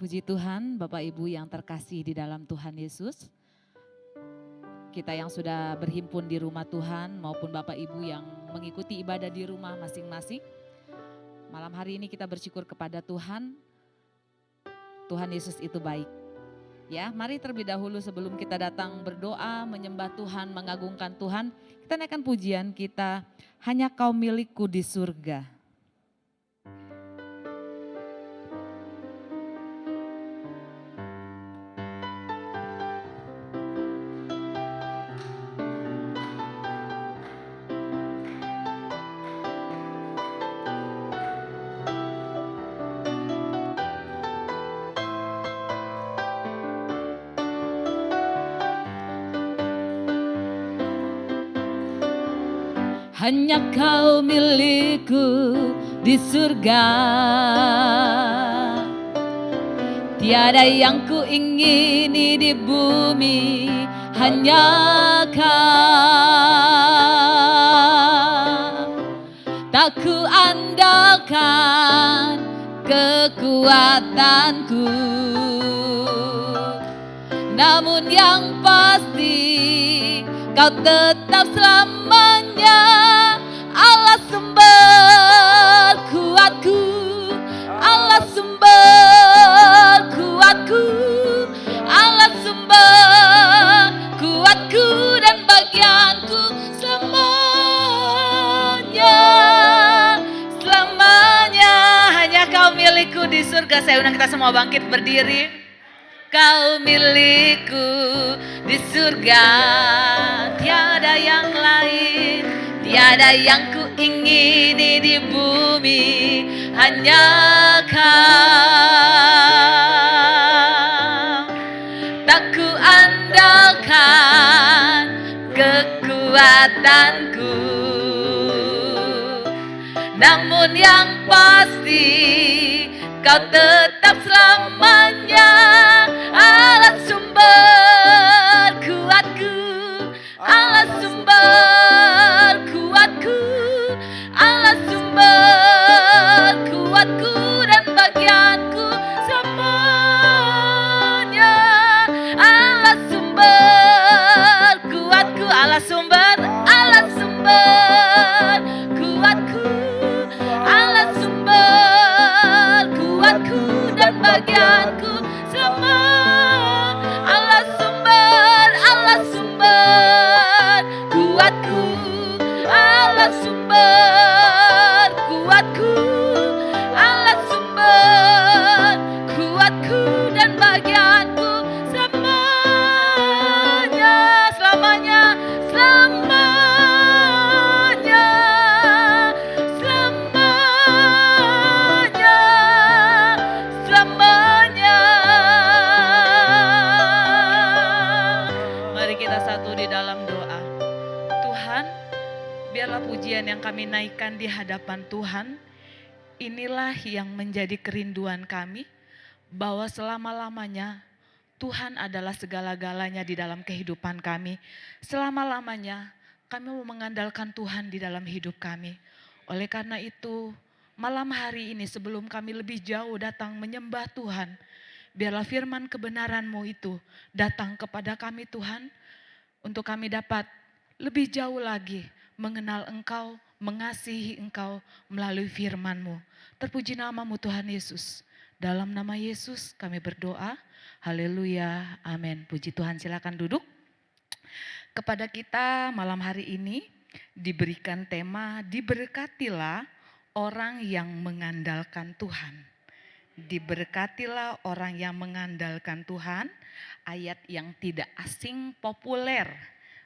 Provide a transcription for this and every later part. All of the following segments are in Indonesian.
Puji Tuhan, Bapak Ibu yang terkasih di dalam Tuhan Yesus. Kita yang sudah berhimpun di rumah Tuhan maupun Bapak Ibu yang mengikuti ibadah di rumah masing-masing. Malam hari ini kita bersyukur kepada Tuhan. Tuhan Yesus itu baik. Ya, mari terlebih dahulu sebelum kita datang berdoa, menyembah Tuhan, mengagungkan Tuhan, kita naikkan pujian kita, hanya kau milikku di surga. Hanya kau milikku di surga. Tiada yang ku ingini di bumi, hanya kau. Tak ku andalkan kekuatanku, namun yang pasti kau tetap selamanya Allah sumber kuatku, Allah sumber kuatku, Allah sumber kuatku dan bagianku selamanya, selamanya. Hanya kau milikku di surga. Saya undang kita semua bangkit berdiri. Kau milikku di surga, tiada yang lain, tiada yang ku ingini di bumi, hanya kau. Tak ku andalkan kekuatanku, namun yang pasti kau tetap selamanya Allah sumber kuatku, Allah sumber kuatku, Allah sumber kuatku dan bagianku semuanya. Allah sumber kuatku, Allah sumber kuatku, Allah sumber kuatku dan bagianku semua. Allah sumber kuatku, Allah sumber kuatku, Allah sumber kuatku dan bagianku selamanya, selamanya, selamanya, selamanya, selamanya. Mari kita satu di dalam doa. Tuhan, biarlah pujian yang kami naikkan di hadapan Tuhan, inilah yang menjadi kerinduan kami, bahwa selama-lamanya Tuhan adalah segala-galanya di dalam kehidupan kami. Selama-lamanya kami mau mengandalkan Tuhan di dalam hidup kami. Oleh karena itu, malam hari ini sebelum kami lebih jauh datang menyembah Tuhan, biarlah firman kebenaran-Mu itu datang kepada kami Tuhan, untuk kami dapat lebih jauh lagi mengenal Engkau, mengasihi Engkau melalui firman-Mu. Terpuji nama-Mu Tuhan Yesus. Dalam nama Yesus kami berdoa. Haleluya, amin. Puji Tuhan, silakan duduk. Kepada kita malam hari ini diberikan tema, diberkatilah orang yang mengandalkan Tuhan. Diberkatilah orang yang mengandalkan Tuhan, ayat yang tidak asing, populer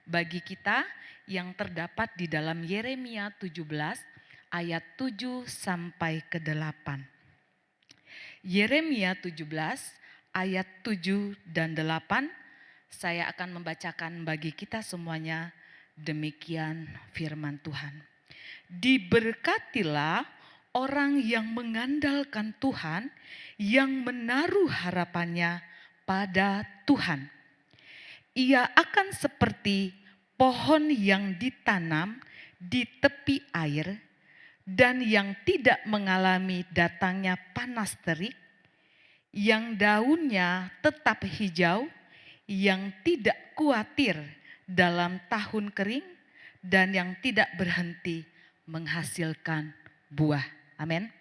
bagi kita yang terdapat di dalam Yeremia 17 ayat 7 sampai ke 8. Yeremia 17 ayat 7 dan 8, saya akan membacakan bagi kita semuanya, demikian firman Tuhan. Diberkatilah orang yang mengandalkan Tuhan, yang menaruh harapannya pada Tuhan. Ia akan seperti pohon yang ditanam di tepi air dan yang tidak mengalami datangnya panas terik, yang daunnya tetap hijau, yang tidak khawatir dalam tahun kering, dan yang tidak berhenti menghasilkan buah. Amin.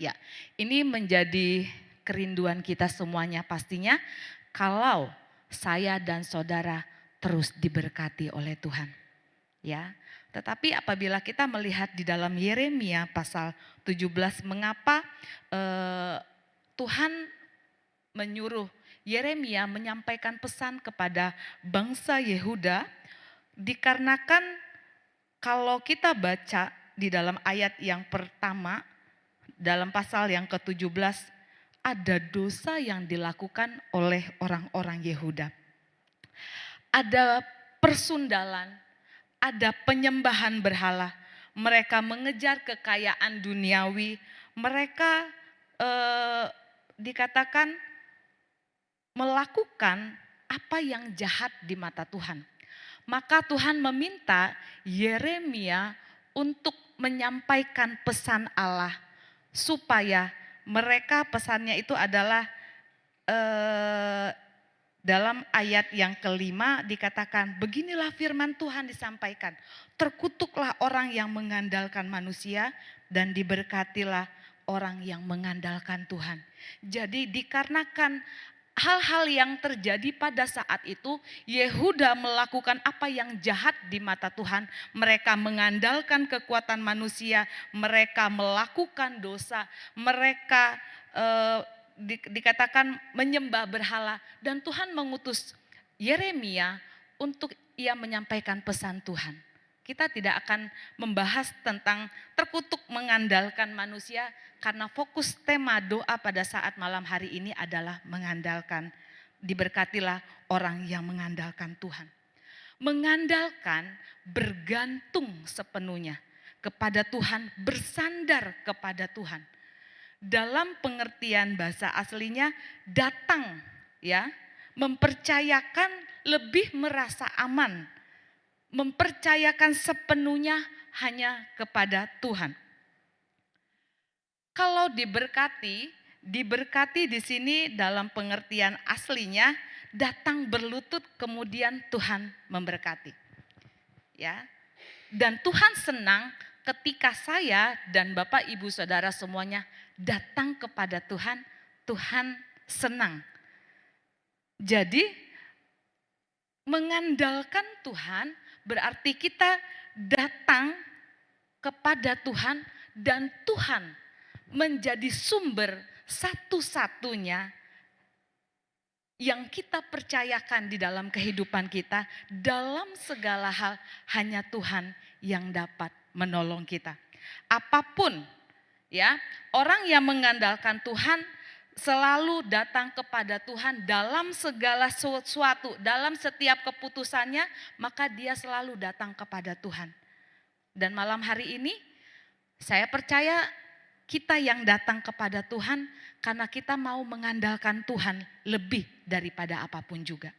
Ya, ini menjadi kerinduan kita semuanya pastinya kalau saya dan saudara terus diberkati oleh Tuhan. Ya, tetapi apabila kita melihat di dalam Yeremia pasal 17, mengapa Tuhan menyuruh Yeremia menyampaikan pesan kepada bangsa Yehuda, dikarenakan kalau kita baca di dalam ayat yang pertama, dalam pasal yang ke-17, ada dosa yang dilakukan oleh orang-orang Yehuda. Ada persundalan, ada penyembahan berhala, mereka mengejar kekayaan duniawi, mereka dikatakan melakukan apa yang jahat di mata Tuhan. Maka Tuhan meminta Yeremia untuk menyampaikan pesan Allah supaya mereka, pesannya itu adalah dalam ayat yang kelima dikatakan, beginilah firman Tuhan disampaikan, terkutuklah orang yang mengandalkan manusia dan diberkatilah orang yang mengandalkan Tuhan. Jadi dikarenakan hal-hal yang terjadi pada saat itu, Yehuda melakukan apa yang jahat di mata Tuhan. Mereka mengandalkan kekuatan manusia, mereka melakukan dosa, mereka dikatakan menyembah berhala, dan Tuhan mengutus Yeremia untuk ia menyampaikan pesan Tuhan. Kita tidak akan membahas tentang terkutuk mengandalkan manusia karena fokus tema doa pada saat malam hari ini adalah mengandalkan, diberkatilah orang yang mengandalkan Tuhan. Mengandalkan, bergantung sepenuhnya kepada Tuhan, bersandar kepada Tuhan. Dalam pengertian bahasa aslinya datang, ya, mempercayakan, lebih merasa aman, mempercayakan sepenuhnya hanya kepada Tuhan. Kalau diberkati di sini dalam pengertian aslinya datang berlutut kemudian Tuhan memberkati. Ya. Dan Tuhan senang ketika saya dan Bapak Ibu Saudara semuanya datang kepada Tuhan, Tuhan senang. Jadi mengandalkan Tuhan berarti kita datang kepada Tuhan dan Tuhan menjadi sumber satu-satunya yang kita percayakan di dalam kehidupan kita. Dalam segala hal hanya Tuhan yang dapat menolong kita. Apapun, ya, orang yang mengandalkan Tuhan selalu datang kepada Tuhan dalam segala sesuatu, dalam setiap keputusannya, maka dia selalu datang kepada Tuhan. Dan malam hari ini saya percaya kita yang datang kepada Tuhan karena kita mau mengandalkan Tuhan lebih daripada apapun juga.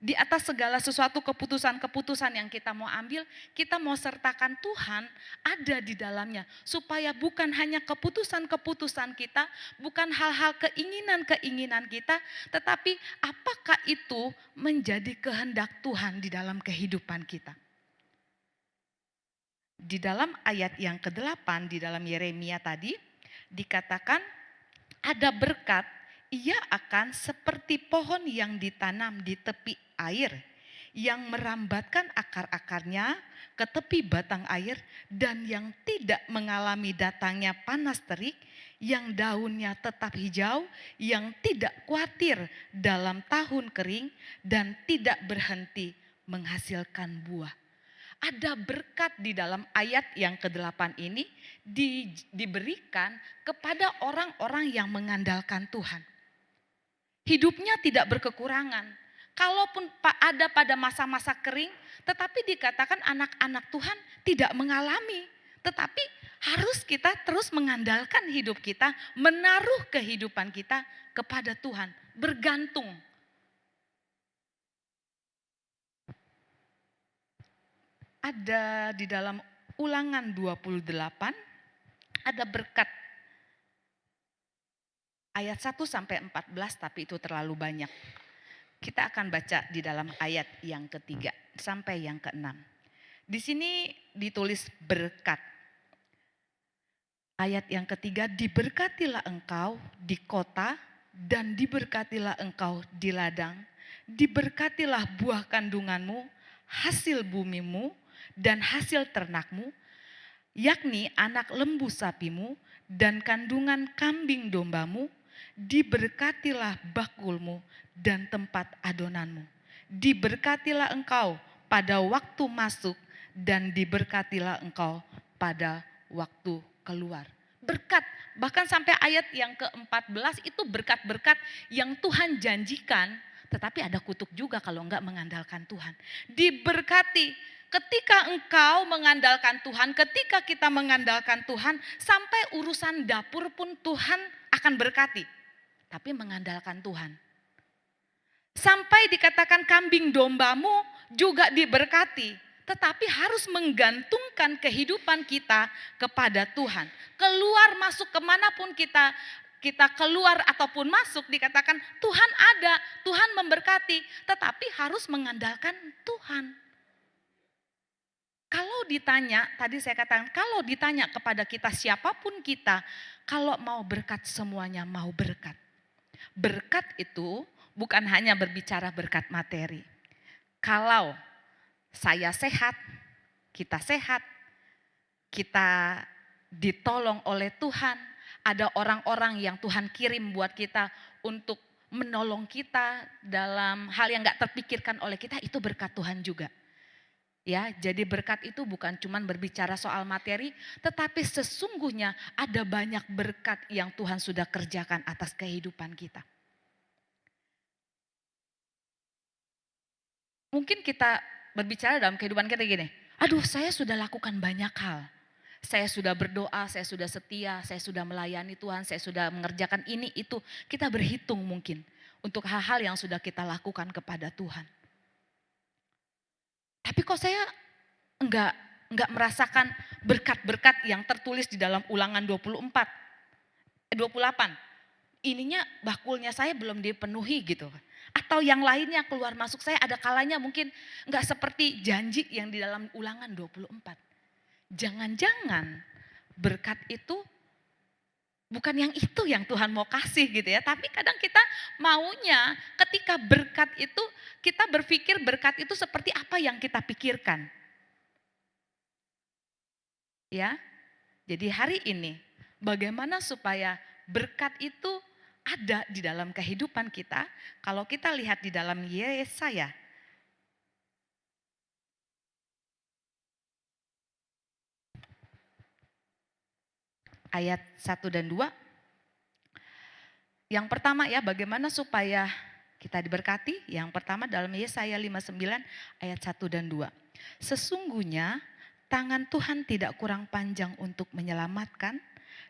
Di atas segala sesuatu keputusan-keputusan yang kita mau ambil, kita mau sertakan Tuhan ada di dalamnya. Supaya bukan hanya keputusan-keputusan kita, bukan hal-hal keinginan-keinginan kita, tetapi apakah itu menjadi kehendak Tuhan di dalam kehidupan kita. Di dalam ayat yang ke-8 di dalam Yeremia tadi dikatakan ada berkat, ia akan seperti pohon yang ditanam di tepi air, yang merambatkan akar-akarnya ke tepi batang air dan yang tidak mengalami datangnya panas terik, yang daunnya tetap hijau, yang tidak khawatir dalam tahun kering dan tidak berhenti menghasilkan buah. Ada berkat di dalam ayat yang ke-8 ini diberikan kepada orang-orang yang mengandalkan Tuhan. Hidupnya tidak berkekurangan. Kalaupun ada pada masa-masa kering, tetapi dikatakan anak-anak Tuhan tidak mengalami. Tetapi harus kita terus mengandalkan hidup kita, menaruh kehidupan kita kepada Tuhan, bergantung. Ada di dalam Ulangan 28, ada berkat ayat 1-14, tapi itu terlalu banyak. Kita akan baca di dalam ayat yang ketiga sampai yang keenam. Di sini ditulis berkat. Ayat yang ketiga, diberkatilah engkau di kota dan diberkatilah engkau di ladang. Diberkatilah buah kandunganmu, hasil bumimu dan hasil ternakmu, yakni anak lembu sapimu dan kandungan kambing dombamu. Diberkatilah bakulmu dan tempat adonanmu. Diberkatilah engkau pada waktu masuk dan diberkatilah engkau pada waktu keluar. Berkat, bahkan sampai ayat yang ke-14 itu berkat-berkat yang Tuhan janjikan, tetapi ada kutuk juga kalau enggak mengandalkan Tuhan. Diberkati ketika engkau mengandalkan Tuhan, ketika kita mengandalkan Tuhan, sampai urusan dapur pun Tuhan akan berkati. Tapi mengandalkan Tuhan. Sampai dikatakan kambing dombamu juga diberkati. Tetapi harus menggantungkan kehidupan kita kepada Tuhan. Keluar masuk kemanapun kita keluar ataupun masuk, dikatakan Tuhan ada, Tuhan memberkati. Tetapi harus mengandalkan Tuhan. Kalau ditanya, tadi saya katakan, kalau ditanya kepada kita siapapun kita, kalau mau berkat semuanya mau berkat. Berkat itu bukan hanya berbicara berkat materi. Kalau saya sehat, kita ditolong oleh Tuhan, ada orang-orang yang Tuhan kirim buat kita untuk menolong kita dalam hal yang gak terpikirkan oleh kita, itu berkat Tuhan juga. Ya, jadi berkat itu bukan cuma berbicara soal materi, tetapi sesungguhnya ada banyak berkat yang Tuhan sudah kerjakan atas kehidupan kita. Mungkin kita berbicara dalam kehidupan kita gini, aduh saya sudah lakukan banyak hal. Saya sudah berdoa, saya sudah setia, saya sudah melayani Tuhan, saya sudah mengerjakan ini itu. Kita berhitung mungkin untuk hal-hal yang sudah kita lakukan kepada Tuhan. Tapi kok saya enggak merasakan berkat-berkat yang tertulis di dalam Ulangan 28. Ininya bakulnya saya belum dipenuhi gitu. Atau yang lainnya keluar masuk saya ada kalanya mungkin enggak seperti janji yang di dalam Ulangan 24. Jangan-jangan berkat itu bukan yang itu yang Tuhan mau kasih gitu ya. Tapi kadang kita maunya ketika berkat itu kita berpikir berkat itu seperti apa yang kita pikirkan. Ya, jadi hari ini bagaimana supaya berkat itu ada di dalam kehidupan kita. Kalau kita lihat di dalam Yesaya ayat 1 dan 2. Yang pertama ya, bagaimana supaya kita diberkati? Yang pertama dalam Yesaya 59 ayat 1 dan 2. Sesungguhnya tangan Tuhan tidak kurang panjang untuk menyelamatkan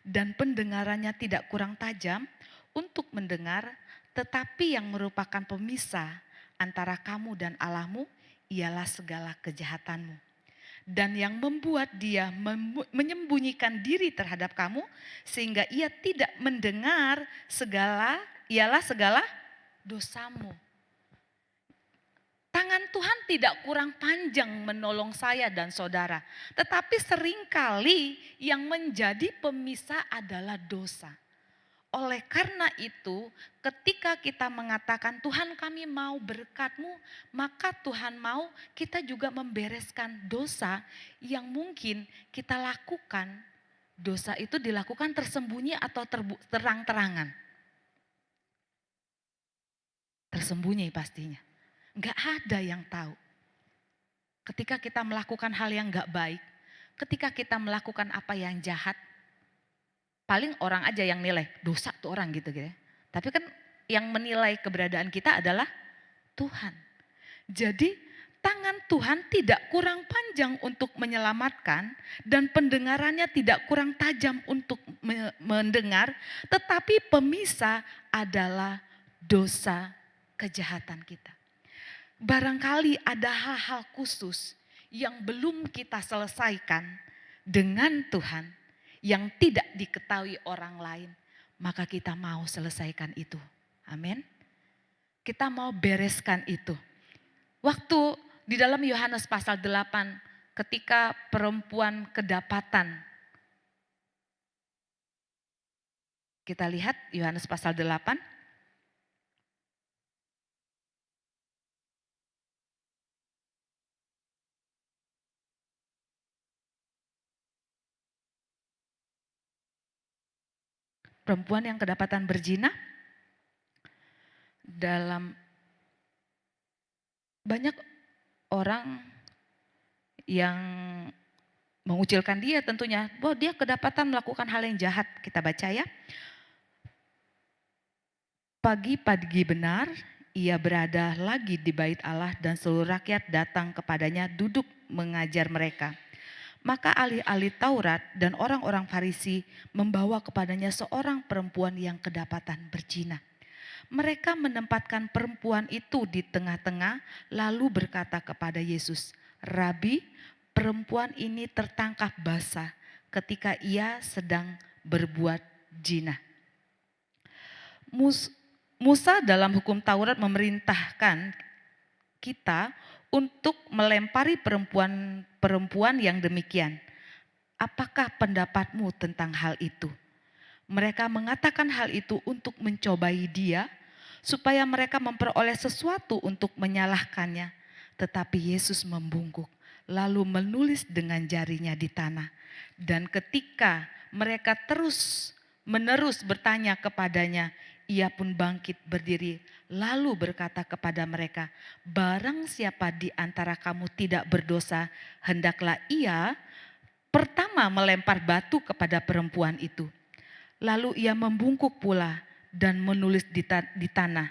dan pendengarannya tidak kurang tajam untuk mendengar, tetapi yang merupakan pemisah antara kamu dan Allahmu ialah segala kejahatanmu. Dan yang membuat dia menyembunyikan diri terhadap kamu sehingga ia tidak mendengar ialah segala dosamu. Tangan Tuhan tidak kurang panjang menolong saya dan saudara, tetapi seringkali yang menjadi pemisah adalah dosa. Oleh karena itu, ketika kita mengatakan Tuhan kami mau berkat-Mu, maka Tuhan mau kita juga membereskan dosa yang mungkin kita lakukan. Dosa itu dilakukan tersembunyi atau terang-terangan. Tersembunyi pastinya. Enggak ada yang tahu. Ketika kita melakukan hal yang enggak baik, ketika kita melakukan apa yang jahat, paling orang aja yang nilai, dosa tuh orang gitu ya. Tapi kan yang menilai keberadaan kita adalah Tuhan. Jadi tangan Tuhan tidak kurang panjang untuk menyelamatkan dan pendengarannya tidak kurang tajam untuk mendengar, tetapi pemisah adalah dosa kejahatan kita. Barangkali ada hal-hal khusus yang belum kita selesaikan dengan Tuhan, yang tidak diketahui orang lain, maka kita mau selesaikan itu. Amin. Kita mau bereskan itu. Waktu di dalam Yohanes pasal 8 ketika perempuan kedapatan. Kita lihat Yohanes pasal 8. Perempuan yang kedapatan berzina. Dalam banyak orang yang mengucilkan dia tentunya, bahwa dia kedapatan melakukan hal yang jahat. Kita baca ya. Pagi-pagi benar, ia berada lagi di bait Allah dan seluruh rakyat datang kepadanya duduk mengajar mereka. Maka ahli-ahli Taurat dan orang-orang Farisi membawa kepadanya seorang perempuan yang kedapatan berzina. Mereka menempatkan perempuan itu di tengah-tengah lalu berkata kepada Yesus, "Rabi, perempuan ini tertangkap basah ketika ia sedang berbuat zina." Musa dalam hukum Taurat memerintahkan kita untuk melempari perempuan yang demikian. Apakah pendapatmu tentang hal itu? Mereka mengatakan hal itu untuk mencobai dia, supaya mereka memperoleh sesuatu untuk menyalahkannya. Tetapi Yesus membungkuk, lalu menulis dengan jarinya di tanah. Dan ketika mereka terus-menerus bertanya kepadanya, ia pun bangkit berdiri, lalu berkata kepada mereka, "Barang siapa di antara kamu tidak berdosa, hendaklah ia pertama melempar batu kepada perempuan itu." Lalu ia membungkuk pula dan menulis di tanah.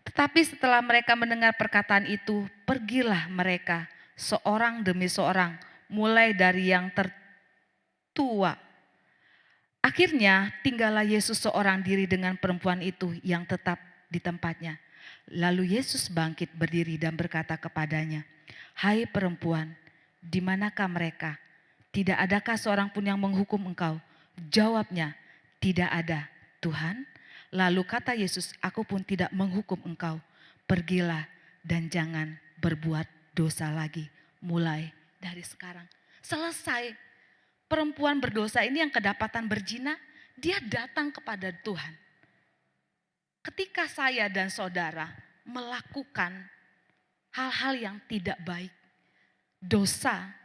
Tetapi setelah mereka mendengar perkataan itu, pergilah mereka seorang demi seorang, mulai dari yang tertua. Akhirnya tinggallah Yesus seorang diri dengan perempuan itu yang tetap di tempatnya. Lalu Yesus bangkit berdiri dan berkata kepadanya, "Hai perempuan, di manakah mereka? Tidak adakah seorang pun yang menghukum engkau?" Jawabnya, "Tidak ada, Tuhan." Lalu kata Yesus, "Aku pun tidak menghukum engkau. Pergilah dan jangan berbuat dosa lagi mulai dari sekarang." Selesai. Perempuan berdosa ini yang kedapatan berzina, dia datang kepada Tuhan. Ketika saya dan saudara melakukan hal-hal yang tidak baik, dosa,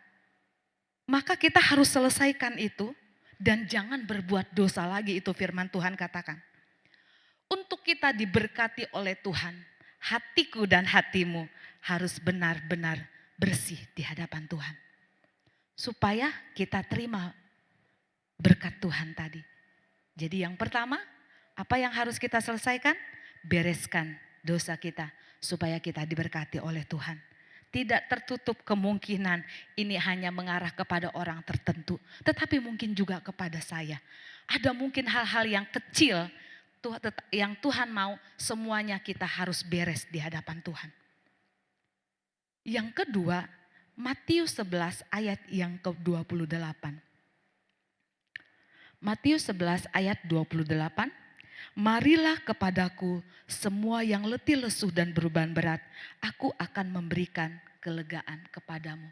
maka kita harus selesaikan itu dan jangan berbuat dosa lagi, itu firman Tuhan katakan. Untuk kita diberkati oleh Tuhan, hatiku dan hatimu harus benar-benar bersih di hadapan Tuhan. Supaya kita terima berkat Tuhan tadi. Jadi yang pertama, apa yang harus kita selesaikan? Bereskan dosa kita supaya kita diberkati oleh Tuhan. Tidak tertutup kemungkinan ini hanya mengarah kepada orang tertentu, tetapi mungkin juga kepada saya. Ada mungkin hal-hal yang kecil yang Tuhan mau semuanya kita harus beres di hadapan Tuhan. Yang kedua, Matius 11 ayat yang ke-28. Matius 11 ayat 28. "Marilah kepadaku semua yang letih lesu dan beban berat, aku akan memberikan kelegaan kepadamu."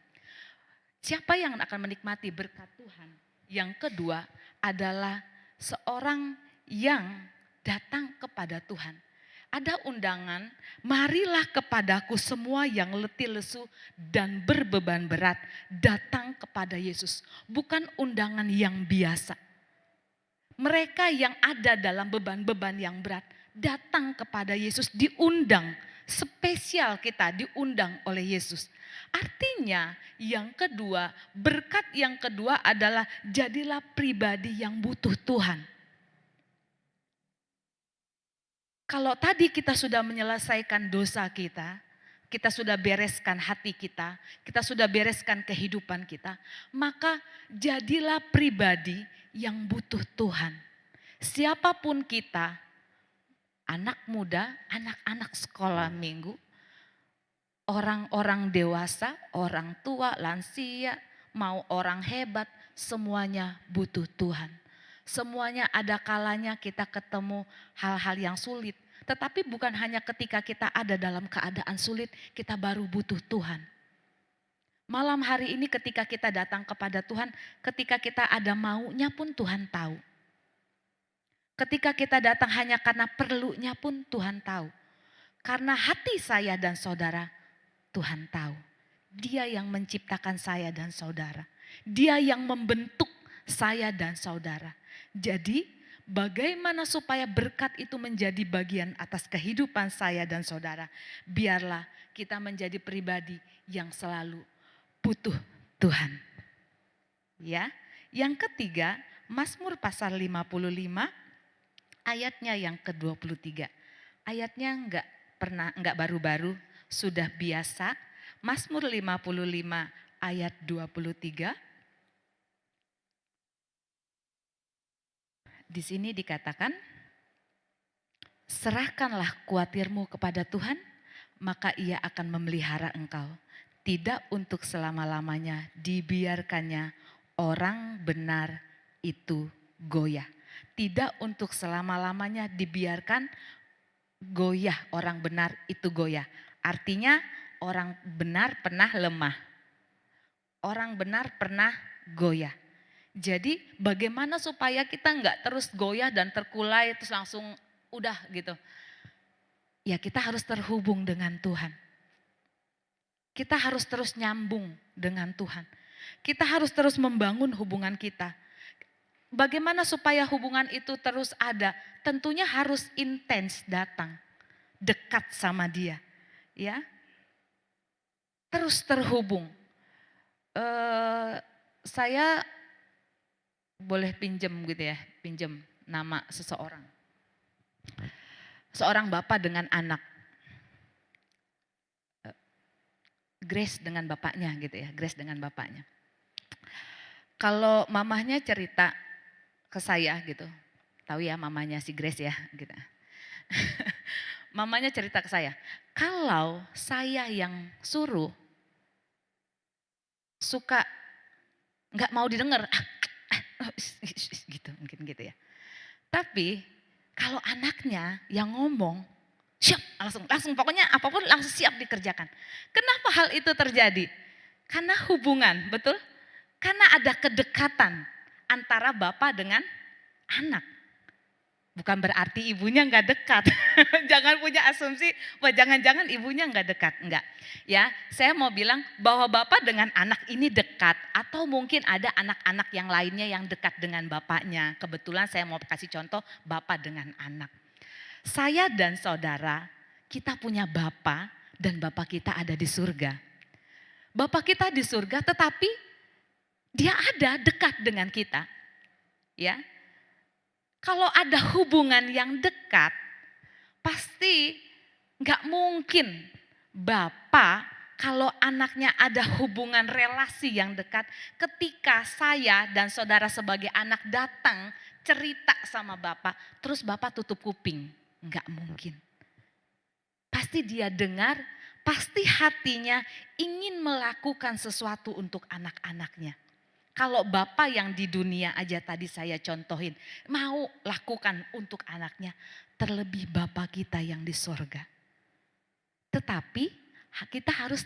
Siapa yang akan menikmati berkat Tuhan? Yang kedua adalah seorang yang datang kepada Tuhan. Ada undangan, "Marilah kepadaku semua yang letih lesu dan berbeban berat, datang kepada Yesus." Bukan undangan yang biasa. Mereka yang ada dalam beban-beban yang berat, datang kepada Yesus, diundang. Spesial kita diundang oleh Yesus. Artinya yang kedua, berkat yang kedua adalah jadilah pribadi yang butuh Tuhan. Kalau tadi kita sudah menyelesaikan dosa kita sudah bereskan hati kita sudah bereskan kehidupan kita, maka jadilah pribadi yang butuh Tuhan. Siapapun kita, anak muda, anak-anak sekolah minggu, orang-orang dewasa, orang tua, lansia, mau orang hebat, semuanya butuh Tuhan. Semuanya ada kalanya kita ketemu hal-hal yang sulit. Tetapi bukan hanya ketika kita ada dalam keadaan sulit, kita baru butuh Tuhan. Malam hari ini ketika kita datang kepada Tuhan, ketika kita ada maunya pun Tuhan tahu. Ketika kita datang hanya karena perlunya pun Tuhan tahu. Karena hati saya dan saudara, Tuhan tahu. Dia yang menciptakan saya dan saudara. Dia yang membentuk saya dan saudara. Jadi bagaimana supaya berkat itu menjadi bagian atas kehidupan saya dan saudara. Biarlah kita menjadi pribadi yang selalu butuh Tuhan. Ya. Yang ketiga, Mazmur pasal 55 ayatnya yang ke-23. Ayatnya enggak baru-baru, sudah biasa. Mazmur 55 ayat 23. Di sini dikatakan, serahkanlah kuatirmu kepada Tuhan, maka Ia akan memelihara engkau. Tidak untuk selama-lamanya dibiarkannya orang benar itu goyah. Tidak untuk selama-lamanya dibiarkan goyah, orang benar itu goyah. Artinya orang benar pernah lemah. Orang benar pernah goyah. Jadi bagaimana supaya kita enggak terus goyah dan terkulai terus langsung udah gitu. Ya kita harus terhubung dengan Tuhan. Kita harus terus nyambung dengan Tuhan. Kita harus terus membangun hubungan kita. Bagaimana supaya hubungan itu terus ada? Tentunya harus intens datang. Dekat sama Dia. Ya. Terus terhubung. Saya boleh pinjem gitu ya, pinjem nama seseorang. Seorang bapak dengan anak. Grace dengan bapaknya gitu ya, Grace dengan bapaknya. Kalau mamahnya cerita ke saya gitu, tahu ya mamanya si Grace ya gitu. Mamanya cerita ke saya, kalau saya yang suruh suka nggak mau didengar, gitu mungkin gitu ya. Tapi kalau anaknya yang ngomong, siap langsung pokoknya apapun langsung siap dikerjakan. Kenapa hal itu terjadi? Karena hubungan, betul? Karena ada kedekatan antara bapak dengan anak. Bukan berarti ibunya enggak dekat. Jangan punya asumsi, wah jangan-jangan ibunya enggak dekat. Enggak. Ya, saya mau bilang bahwa bapak dengan anak ini dekat. Atau mungkin ada anak-anak yang lainnya yang dekat dengan bapaknya. Kebetulan saya mau kasih contoh bapak dengan anak. Saya dan saudara, kita punya bapak dan bapak kita ada di surga. Bapak kita di surga tetapi dia ada dekat dengan kita. Ya. Kalau ada hubungan yang dekat, pasti gak mungkin bapak kalau anaknya ada hubungan relasi yang dekat, ketika saya dan saudara sebagai anak datang cerita sama bapak, terus bapak tutup kuping. Gak mungkin. Pasti dia dengar, pasti hatinya ingin melakukan sesuatu untuk anak-anaknya. Kalau bapak yang di dunia aja tadi saya contohin, mau lakukan untuk anaknya, terlebih bapak kita yang di sorga. Tetapi kita harus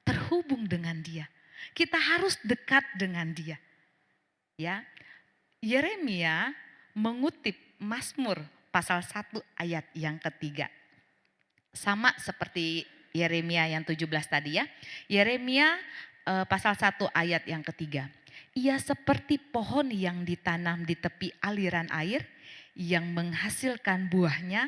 terhubung dengan Dia. Kita harus dekat dengan Dia. Ya, Yeremia mengutip Mazmur pasal 1 ayat yang ketiga. Sama seperti Yeremia yang 17 tadi ya. Yeremia pasal 1 ayat yang ketiga. Ia seperti pohon yang ditanam di tepi aliran air yang menghasilkan buahnya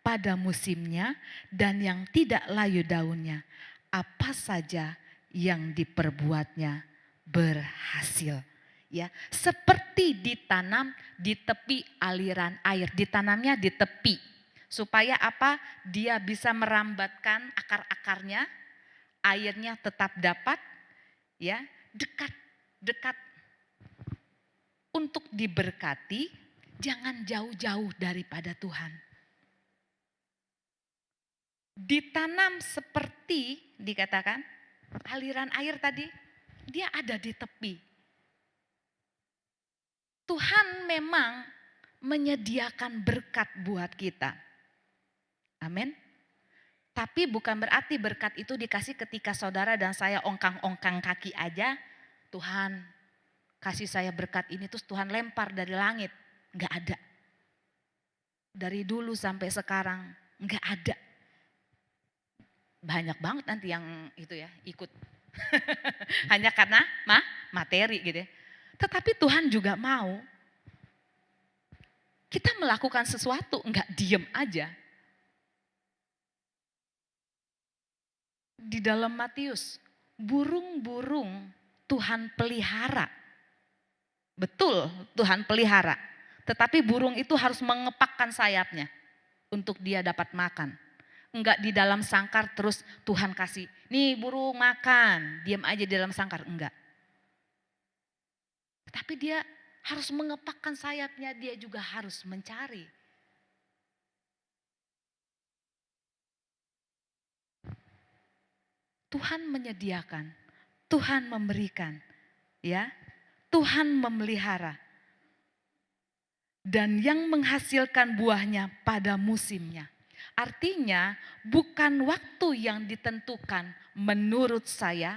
pada musimnya dan yang tidak layu daunnya. Apa saja yang diperbuatnya berhasil. Ya, seperti ditanam di tepi aliran air. Ditanamnya di tepi. Supaya apa? Dia bisa merambatkan akar-akarnya, airnya tetap dapat. Ya, dekat untuk diberkati, jangan jauh-jauh daripada Tuhan. Ditanam seperti dikatakan aliran air tadi, dia ada di tepi. Tuhan memang menyediakan berkat buat kita. Amin. Tapi bukan berarti berkat itu dikasih ketika saudara dan saya ongkang-ongkang kaki aja. Tuhan kasih saya berkat ini terus Tuhan lempar dari langit. Enggak ada. Dari dulu sampai sekarang enggak ada. Banyak banget nanti yang itu ya ikut. Hanya karena materi gitu ya. Tetapi Tuhan juga mau kita melakukan sesuatu, enggak diem aja. Di dalam Matius, burung-burung Tuhan pelihara. Betul, Tuhan pelihara. Tetapi burung itu harus mengepakkan sayapnya untuk dia dapat makan. Enggak di dalam sangkar terus Tuhan kasih, nih burung makan, diam aja di dalam sangkar, enggak. Tetapi dia harus mengepakkan sayapnya, dia juga harus mencari. Tuhan menyediakan, Tuhan memberikan, ya. Tuhan memelihara. Dan yang menghasilkan buahnya pada musimnya. Artinya bukan waktu yang ditentukan menurut saya,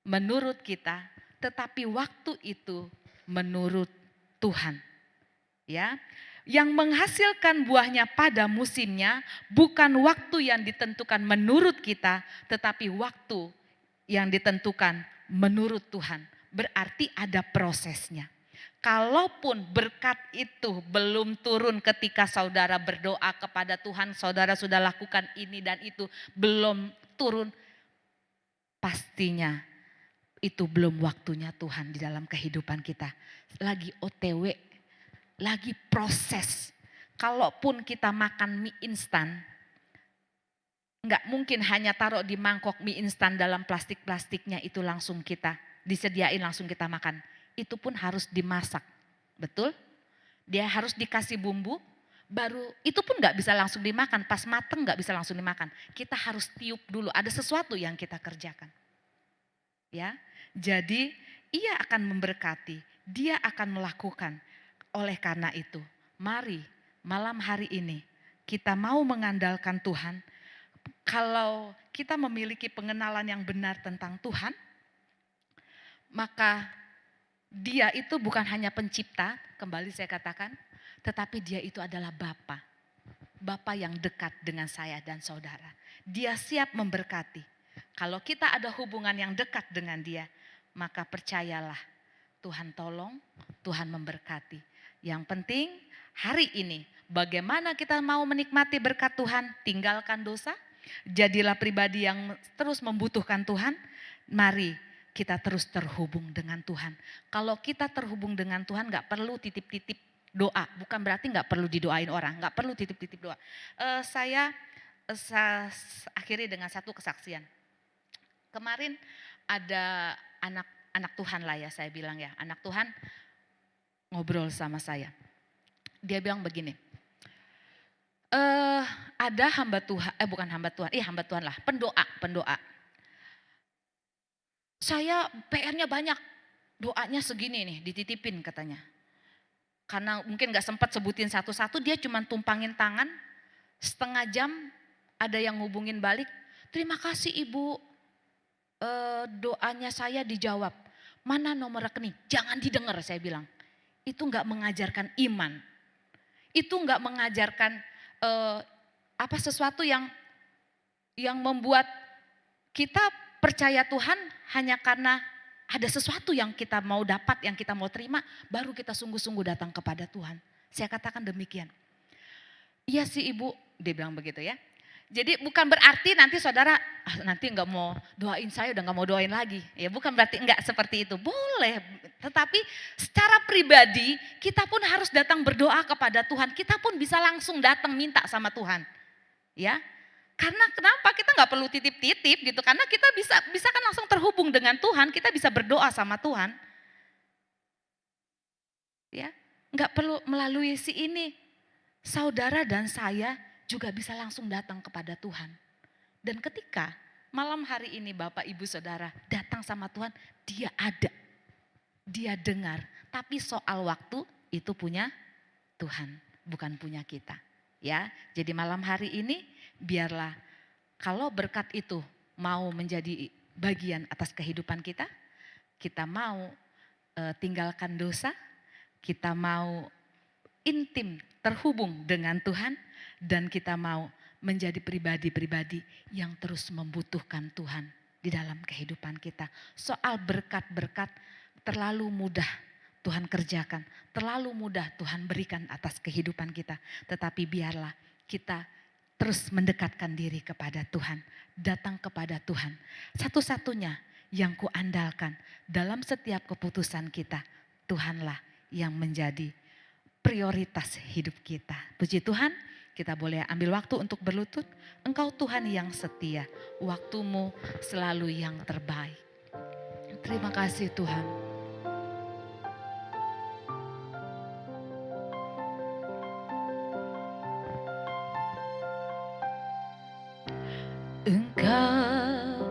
menurut kita, tetapi waktu itu menurut Tuhan. Ya, yang menghasilkan buahnya pada musimnya bukan waktu yang ditentukan menurut kita, tetapi waktu yang ditentukan menurut Tuhan. Berarti ada prosesnya. Kalaupun berkat itu belum turun ketika saudara berdoa kepada Tuhan, saudara sudah lakukan ini dan itu belum turun, pastinya itu belum waktunya Tuhan di dalam kehidupan kita. Lagi OTW, lagi proses. Kalaupun kita makan mie instan, enggak mungkin hanya taruh di mangkok mie instan dalam plastik-plastiknya itu langsung kita disediain langsung kita makan. Itu pun harus dimasak, betul? Dia harus dikasih bumbu, baru itu pun enggak bisa langsung dimakan. Pas mateng enggak bisa langsung dimakan. Kita harus tiup dulu, ada sesuatu yang kita kerjakan. Ya, jadi ia akan memberkati, dia akan melakukan. Oleh karena itu, mari malam hari ini kita mau mengandalkan Tuhan. Kalau kita memiliki pengenalan yang benar tentang Tuhan, maka dia itu bukan hanya pencipta, kembali saya katakan, tetapi dia itu adalah Bapa. Bapa yang dekat dengan saya dan saudara. Dia siap memberkati. Kalau kita ada hubungan yang dekat dengan dia, maka percayalah Tuhan tolong, Tuhan memberkati. Yang penting hari ini bagaimana kita mau menikmati berkat Tuhan, tinggalkan dosa. Jadilah pribadi yang terus membutuhkan Tuhan. Mari kita terus terhubung dengan Tuhan. Kalau kita terhubung dengan Tuhan gak perlu titip-titip doa. Bukan berarti gak perlu didoain orang. Gak perlu titip-titip doa. Saya akhiri dengan satu kesaksian. Kemarin ada anak Tuhan lah ya saya bilang ya. Anak Tuhan ngobrol sama saya. Dia bilang begini. Ada hamba Tuhan, bukan hamba Tuhan. Hamba Tuhan lah, pendoa. Saya PR-nya banyak, doanya segini nih dititipin katanya. Karena mungkin gak sempat sebutin satu-satu, dia cuma tumpangin tangan, setengah jam ada yang ngubungin balik. Terima kasih Ibu, doanya saya dijawab. Mana nomor rekening? Jangan didengar saya bilang. Itu gak mengajarkan iman. Itu gak mengajarkan sesuatu yang membuat kita percaya Tuhan hanya karena ada sesuatu yang kita mau dapat, yang kita mau terima, baru kita sungguh-sungguh datang kepada Tuhan. Saya katakan demikian. Iya sih Ibu, dia bilang begitu ya. Jadi bukan berarti nanti saudara, nanti gak mau doain saya, udah gak mau doain lagi. Ya bukan berarti enggak seperti itu, boleh. Tetapi secara pribadi kita pun harus datang berdoa kepada Tuhan. Kita pun bisa langsung datang minta sama Tuhan. Ya, karena kenapa kita nggak perlu titip-titip gitu, karena kita bisa kan langsung terhubung dengan Tuhan, kita bisa berdoa sama Tuhan. Ya, nggak perlu melalui si ini. Saudara dan saya juga bisa langsung datang kepada Tuhan. Dan ketika malam hari ini Bapak Ibu Saudara datang sama Tuhan, dia ada. Dia dengar, Tapi soal waktu itu punya Tuhan, bukan punya kita. Ya, jadi malam hari ini biarlah kalau berkat itu mau menjadi bagian atas kehidupan kita mau tinggalkan dosa, kita mau intim terhubung dengan Tuhan, dan kita mau menjadi pribadi-pribadi yang terus membutuhkan Tuhan di dalam kehidupan kita. Soal berkat-berkat terlalu mudah Tuhan kerjakan, terlalu mudah Tuhan berikan atas kehidupan kita. Tetapi biarlah kita terus mendekatkan diri kepada Tuhan, datang kepada Tuhan. Satu-satunya yang kuandalkan dalam setiap keputusan kita, Tuhanlah yang menjadi prioritas hidup kita. Puji Tuhan, kita boleh ambil waktu untuk berlutut. Engkau Tuhan yang setia, waktumu selalu yang terbaik. Terima kasih Tuhan. Engkau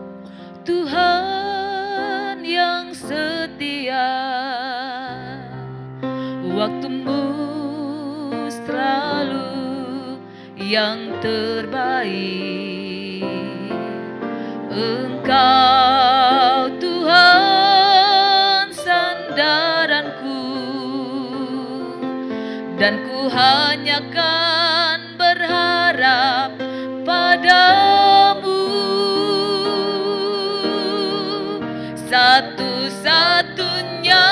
Tuhan yang setia, waktumu selalu yang terbaik. Engkau Tuhan sandaranku, dan ku hanya kan berharap padamu. Satu-satunya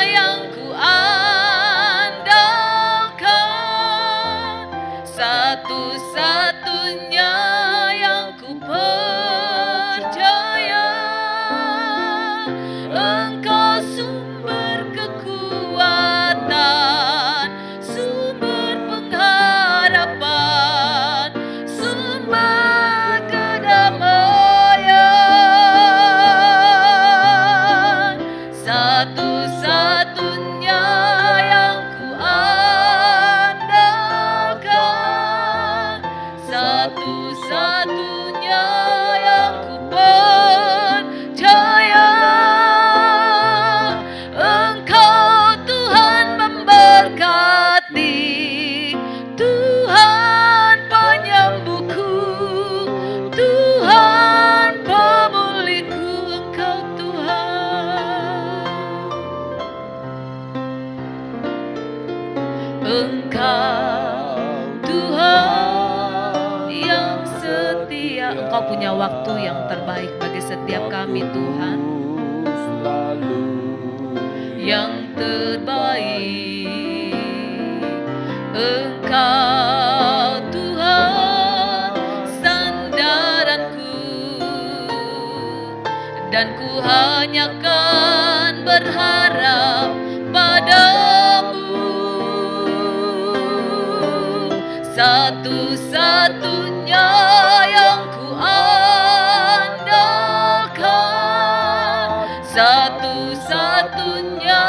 yang ku andalkan, satu-satunya yang ku percaya. Engkau sumber kekuatan, sumber pengharapan, sumber kedamaian. Satu-satunya yang ku andalkan, satu-satunya yang ku percaya. Engkau Tuhan memberkati, Tuhan penyembuhku, Tuhan pemulihku. Engkau Tuhan, Engkau Tuhan yang setia. Engkau punya waktu yang terbaik bagi setiap kami Tuhan, yang terbaik. Engkau Tuhan sandaranku, dan ku hanya kan berharap padamu. Satu-satunya yang ku andalkan, satu-satunya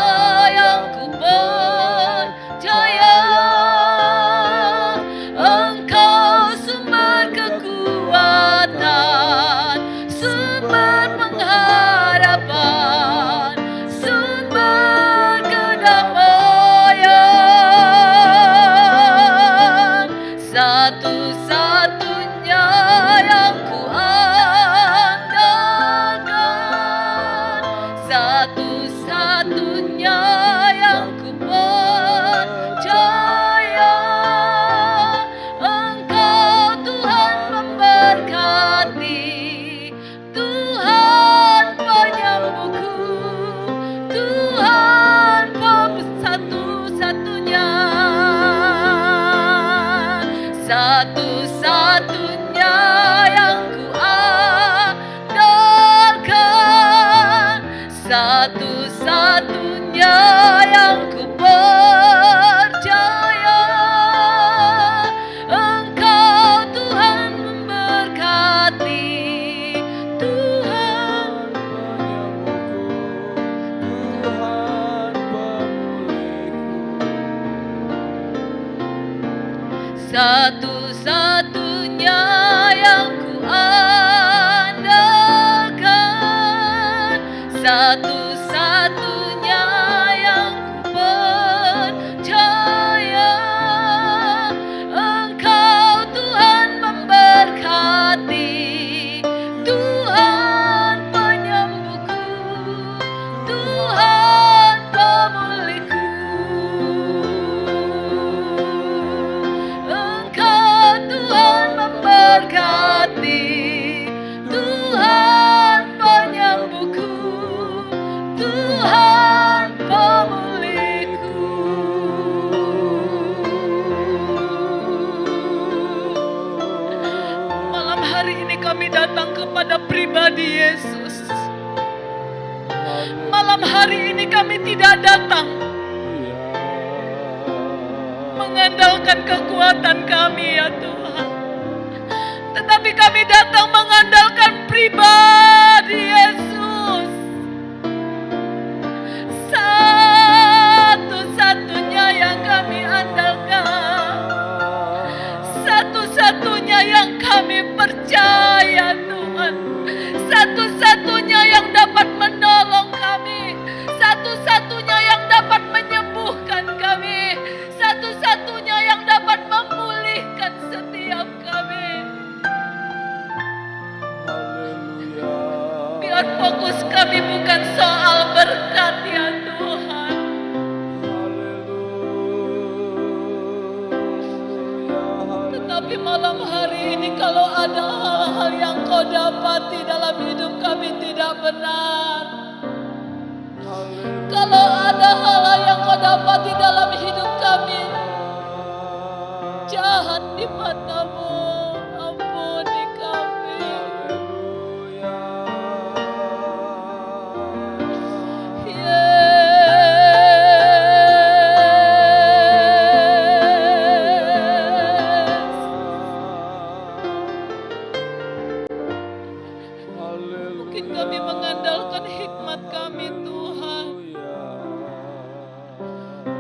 yang ku percaya. Engkau sumber kekuatan, sumber pengharapan, sumber kedamaian. Satu-satunya kepada pribadi Yesus. Malam hari ini kami tidak datang mengandalkan kekuatan kami ya Tuhan, tetapi kami datang mengandalkan pribadi Yesus. Satu-satunya yang kami andalkan, satu-satunya yang kami percaya Tuhan, satu-satunya yang dapat menolong kami, satu-satunya yang dapat menyembuhkan kami, satu-satunya yang dapat memulihkan setiap kami. Biar fokus kami bukan soal berkat ya Tuhan, tetapi malam hari ini kalau ada hal-hal yang kau dapati dalam hidup kami tidak benar, kalau ada hal-hal yang kau dapati dalam hidup kami jahat di matamu, ampuni kami. Mungkin kami mengandalkan hikmat kami Tuhan,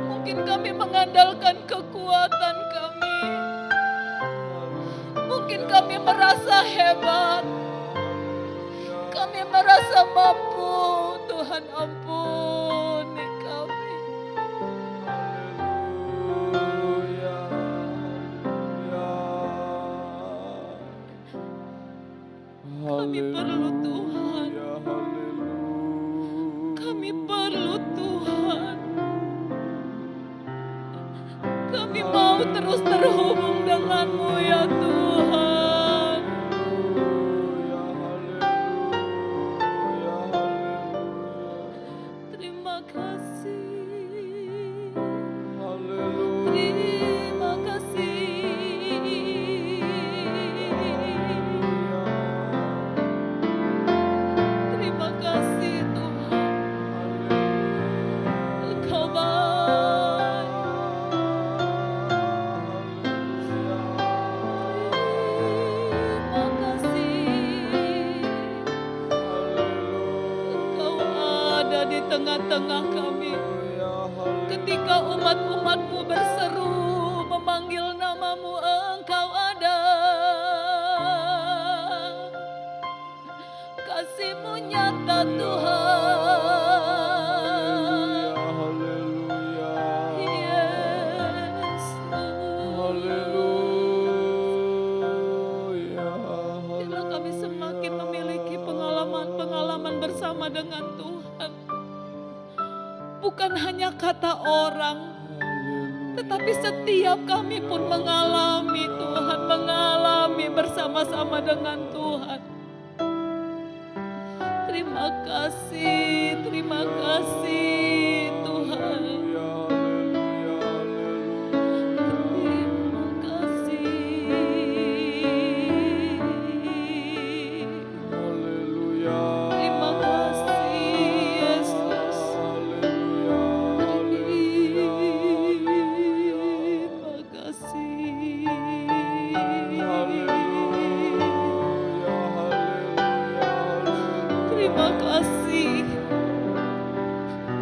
mungkin kami mengandalkan kekuatan kami, mungkin kami merasa hebat, kami merasa mampu. Tuhan ampuni kami. Kami perlu Tuhan, kami perlu Tuhan. Kami mau terus terhubung dengan-Mu ya Tuhan. Terima kasih. Terima kasih. Terima kasih Tuhan. Engkau baik. Terima kasih. Engkau ada di tengah-tengah kami. Ketika umat-umat-Mu berseru memanggil nama-Mu, Engkau ada. Kasih-Mu nyata Tuhan. Yesus. Biarlah kami semakin memiliki pengalaman-pengalaman bersama dengan Tuhan. Bukan hanya kata orang, tetapi setiap kami pun mengalami Tuhan, mengalami bersama-sama dengan Tuhan. Terima kasih Tuhan. Terima kasih. Terima kasih Yesus. Terima kasih. Terima kasih.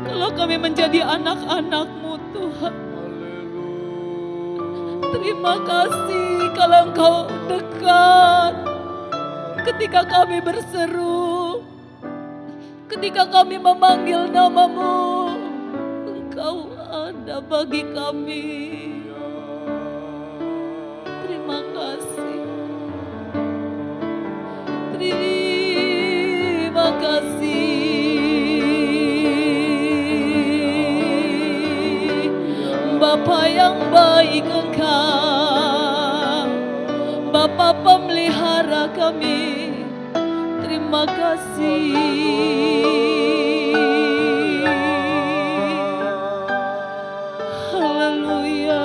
Kalau kami menjadi anak-anak-Mu Tuhan. Terima kasih kalau Engkau dekat. Ketika kami berseru, ketika kami memanggil nama-Mu, Engkau ada bagi kami. Terima kasih. Terima kasih. Bapa yang baik Engkau, Bapa pemelihara kami. Terima kasih. Haleluya.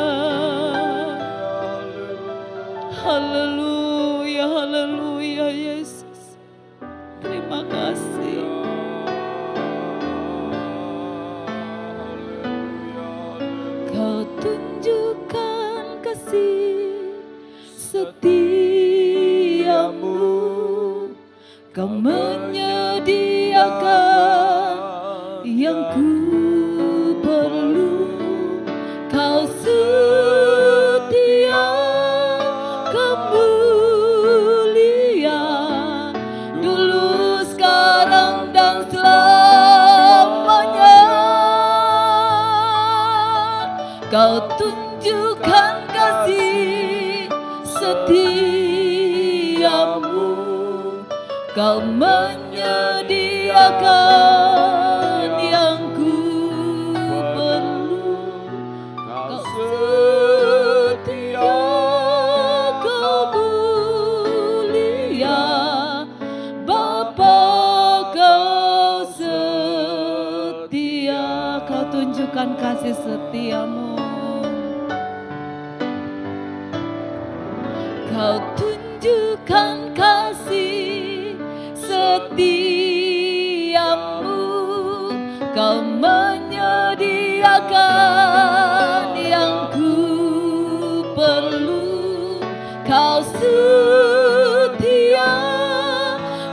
Haleluya, haleluya Yesus. Kau menyediakan yang ku perlu. Kau setia, Kau mulia, dulu, sekarang, dan selamanya. Kau tunjukkan kasih setiamu. Kau menyediakan yang ku perlu. Kau setia, Kau mulia, Bapa, Kau setia. Kau tunjukkan kasih setiamu. Kau tunjukkan kasih setiamu. Kau menyediakan yang ku perlu. Kau setia,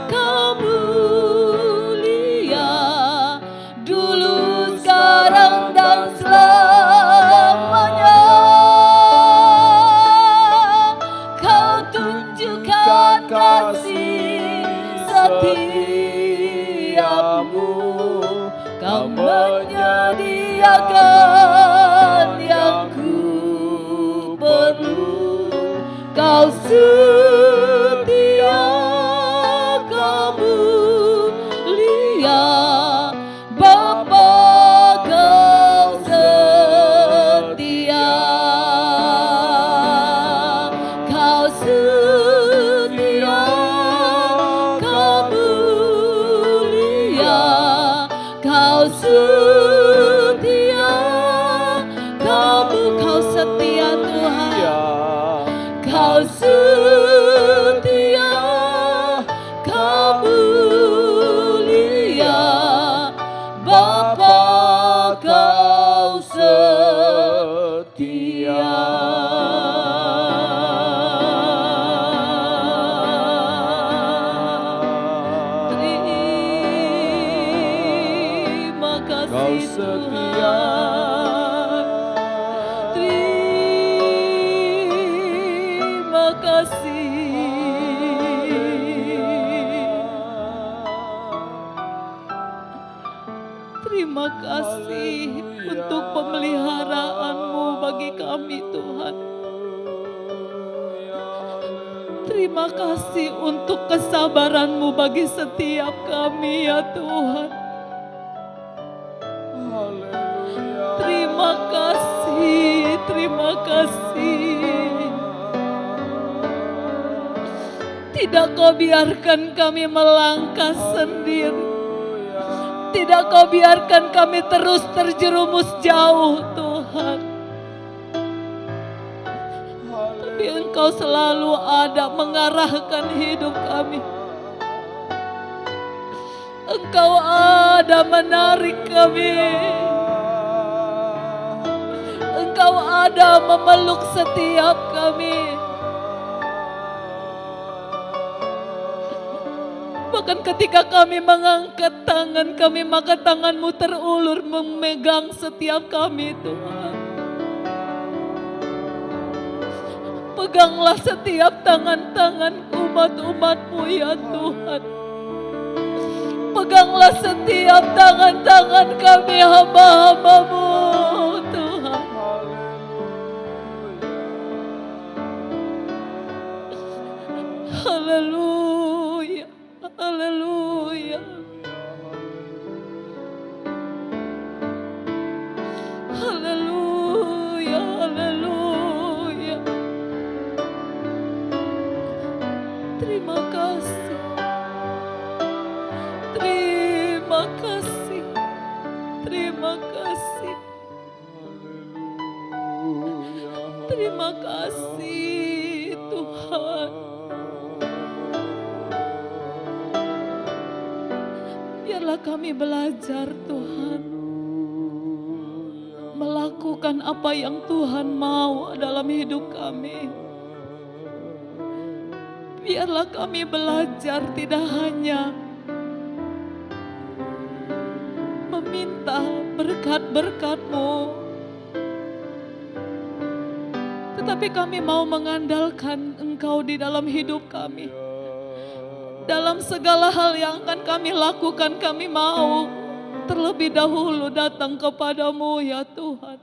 Kau mulia, dulu, sekarang, dan selamanya. Kau tunjukkan kasih setiamu. Kau menyediakan yang ku perlu. Kau setia, Kau mulia, Bapa, Kau setia. Kau setia, Kau mulia, Kau setia, Kau setia Tuhan. Kau setia, Kau mulia, Bapa, Kau setia. Terima kasih Kau setia. Terima kasih. Terima kasih untuk pemeliharaanmu bagi kami Tuhan. Terima kasih untuk kesabaranmu bagi setiap kami ya Tuhan. Terima kasih, terima kasih. Tidak Kau biarkan kami melangkah sendiri. Tidak Kau biarkan kami terus terjerumus jauh Tuhan. Tapi Engkau selalu ada mengarahkan hidup kami. Engkau ada menarik kami. Engkau ada memeluk setiap kami. Bahkan ketika kami mengangkat tangan kami, maka tangan-Mu terulur memegang setiap kami Tuhan. Peganglah setiap tangan-tangan umat-umat-Mu ya Tuhan. Peganglah setiap tangan-tangan kami hamba-hamba-Mu Tuhan. Haleluya, haleluya. Haleluya, haleluya. Terima kasih. Terima kasih. Terima kasih. Terima kasih Tuhan. Biarlah kami belajar Tuhan, melakukan apa yang Tuhan mau dalam hidup kami. Biarlah kami belajar tidak hanya meminta berkat-berkat-Mu, tetapi kami mau mengandalkan Engkau di dalam hidup kami. Dalam segala hal yang akan kami lakukan, kami mau terlebih dahulu datang kepadamu ya Tuhan.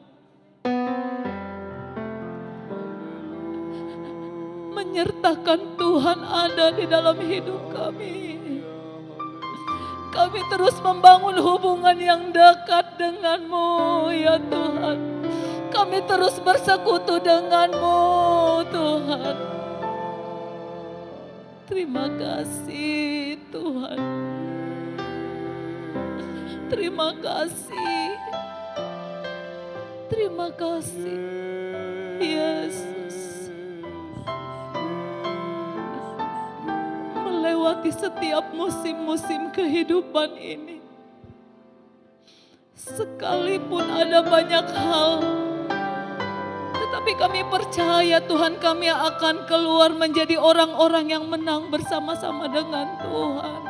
Menyertakan Tuhan ada di dalam hidup kami. Kami terus membangun hubungan yang dekat denganmu ya Tuhan. Kami terus bersekutu denganmu Tuhan. Terima kasih Tuhan. Terima kasih. Terima kasih Yesus. Melewati setiap musim-musim kehidupan ini, sekalipun ada banyak hal, tetapi kami percaya Tuhan, kami akan keluar menjadi orang-orang yang menang bersama-sama dengan Tuhan.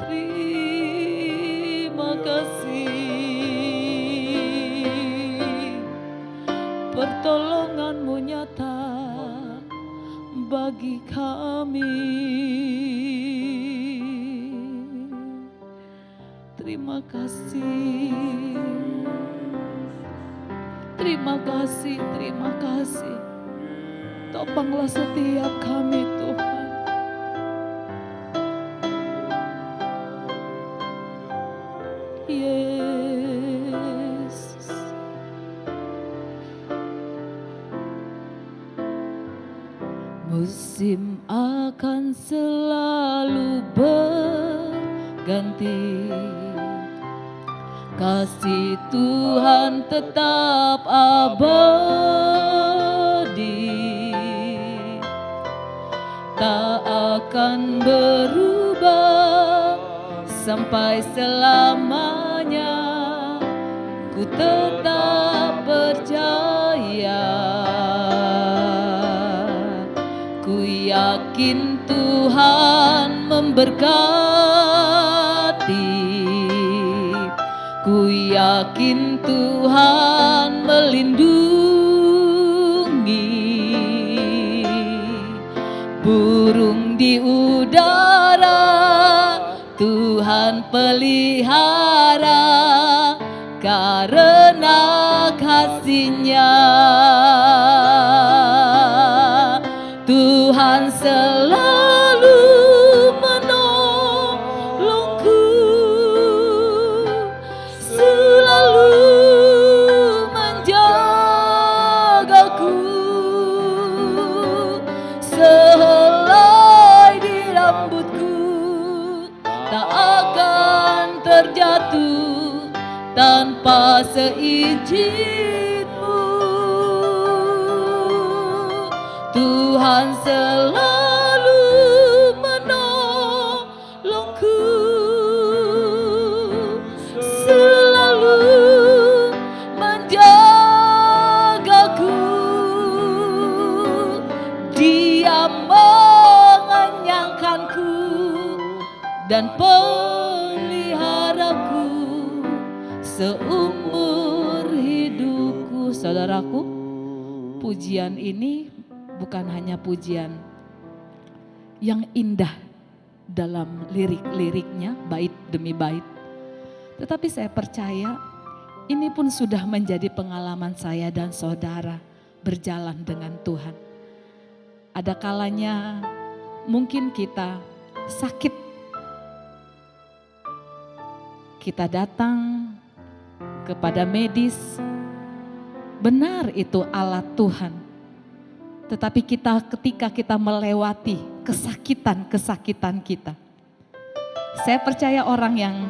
Terima kasih. Pertolongan-Mu nyata bagi kami. Terima kasih. Terima kasih, terima kasih. Topanglah setiap kami Tuhan. Yesus. Musim akan selalu berganti, kasih Tuhan tetap abadi, tak akan berubah sampai selamanya. Ku tetap percaya, ku yakin Tuhan memberkati, ku yakin Tuhan melindungi. Burung di udara Tuhan pelihara, karena kasih-Nya Tuhan selalu menolongku, selalu menjagaku. Sehelai di rambutku tak akan terjatuh tanpa seizin-Mu. Tuhan selalu menolongku, selalu menjagaku. Dia mengenyangkanku dan peliharaku seumur hidupku. Saudaraku, pujian ini bukan hanya pujian yang indah dalam lirik-liriknya, bait demi bait. Tetapi saya percaya ini pun sudah menjadi pengalaman saya dan saudara berjalan dengan Tuhan. Ada kalanya mungkin kita sakit, kita datang kepada medis, benar itu alat Tuhan. Tetapi ketika kita melewati kesakitan kita, saya percaya orang yang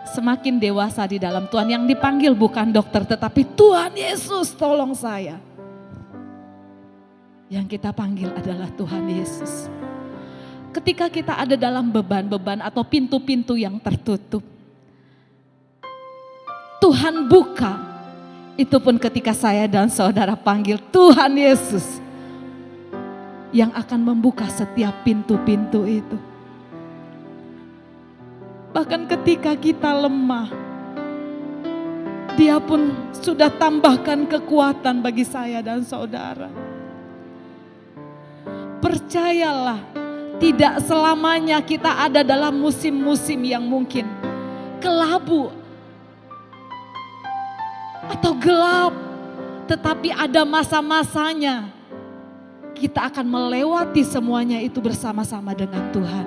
semakin dewasa di dalam Tuhan, yang dipanggil bukan dokter tetapi Tuhan Yesus tolong saya. Yang kita panggil adalah Tuhan Yesus. Ketika kita ada dalam beban-beban atau pintu-pintu yang tertutup, Tuhan buka. Itu pun ketika saya dan saudara panggil Tuhan Yesus. yang akan membuka setiap pintu-pintu itu. Bahkan ketika kita lemah, Dia pun sudah tambahkan kekuatan bagi saya dan saudara. Percayalah, tidak selamanya kita ada dalam musim-musim yang mungkin kelabu atau gelap, tetapi ada masa-masanya kita akan melewati semuanya itu bersama-sama dengan Tuhan.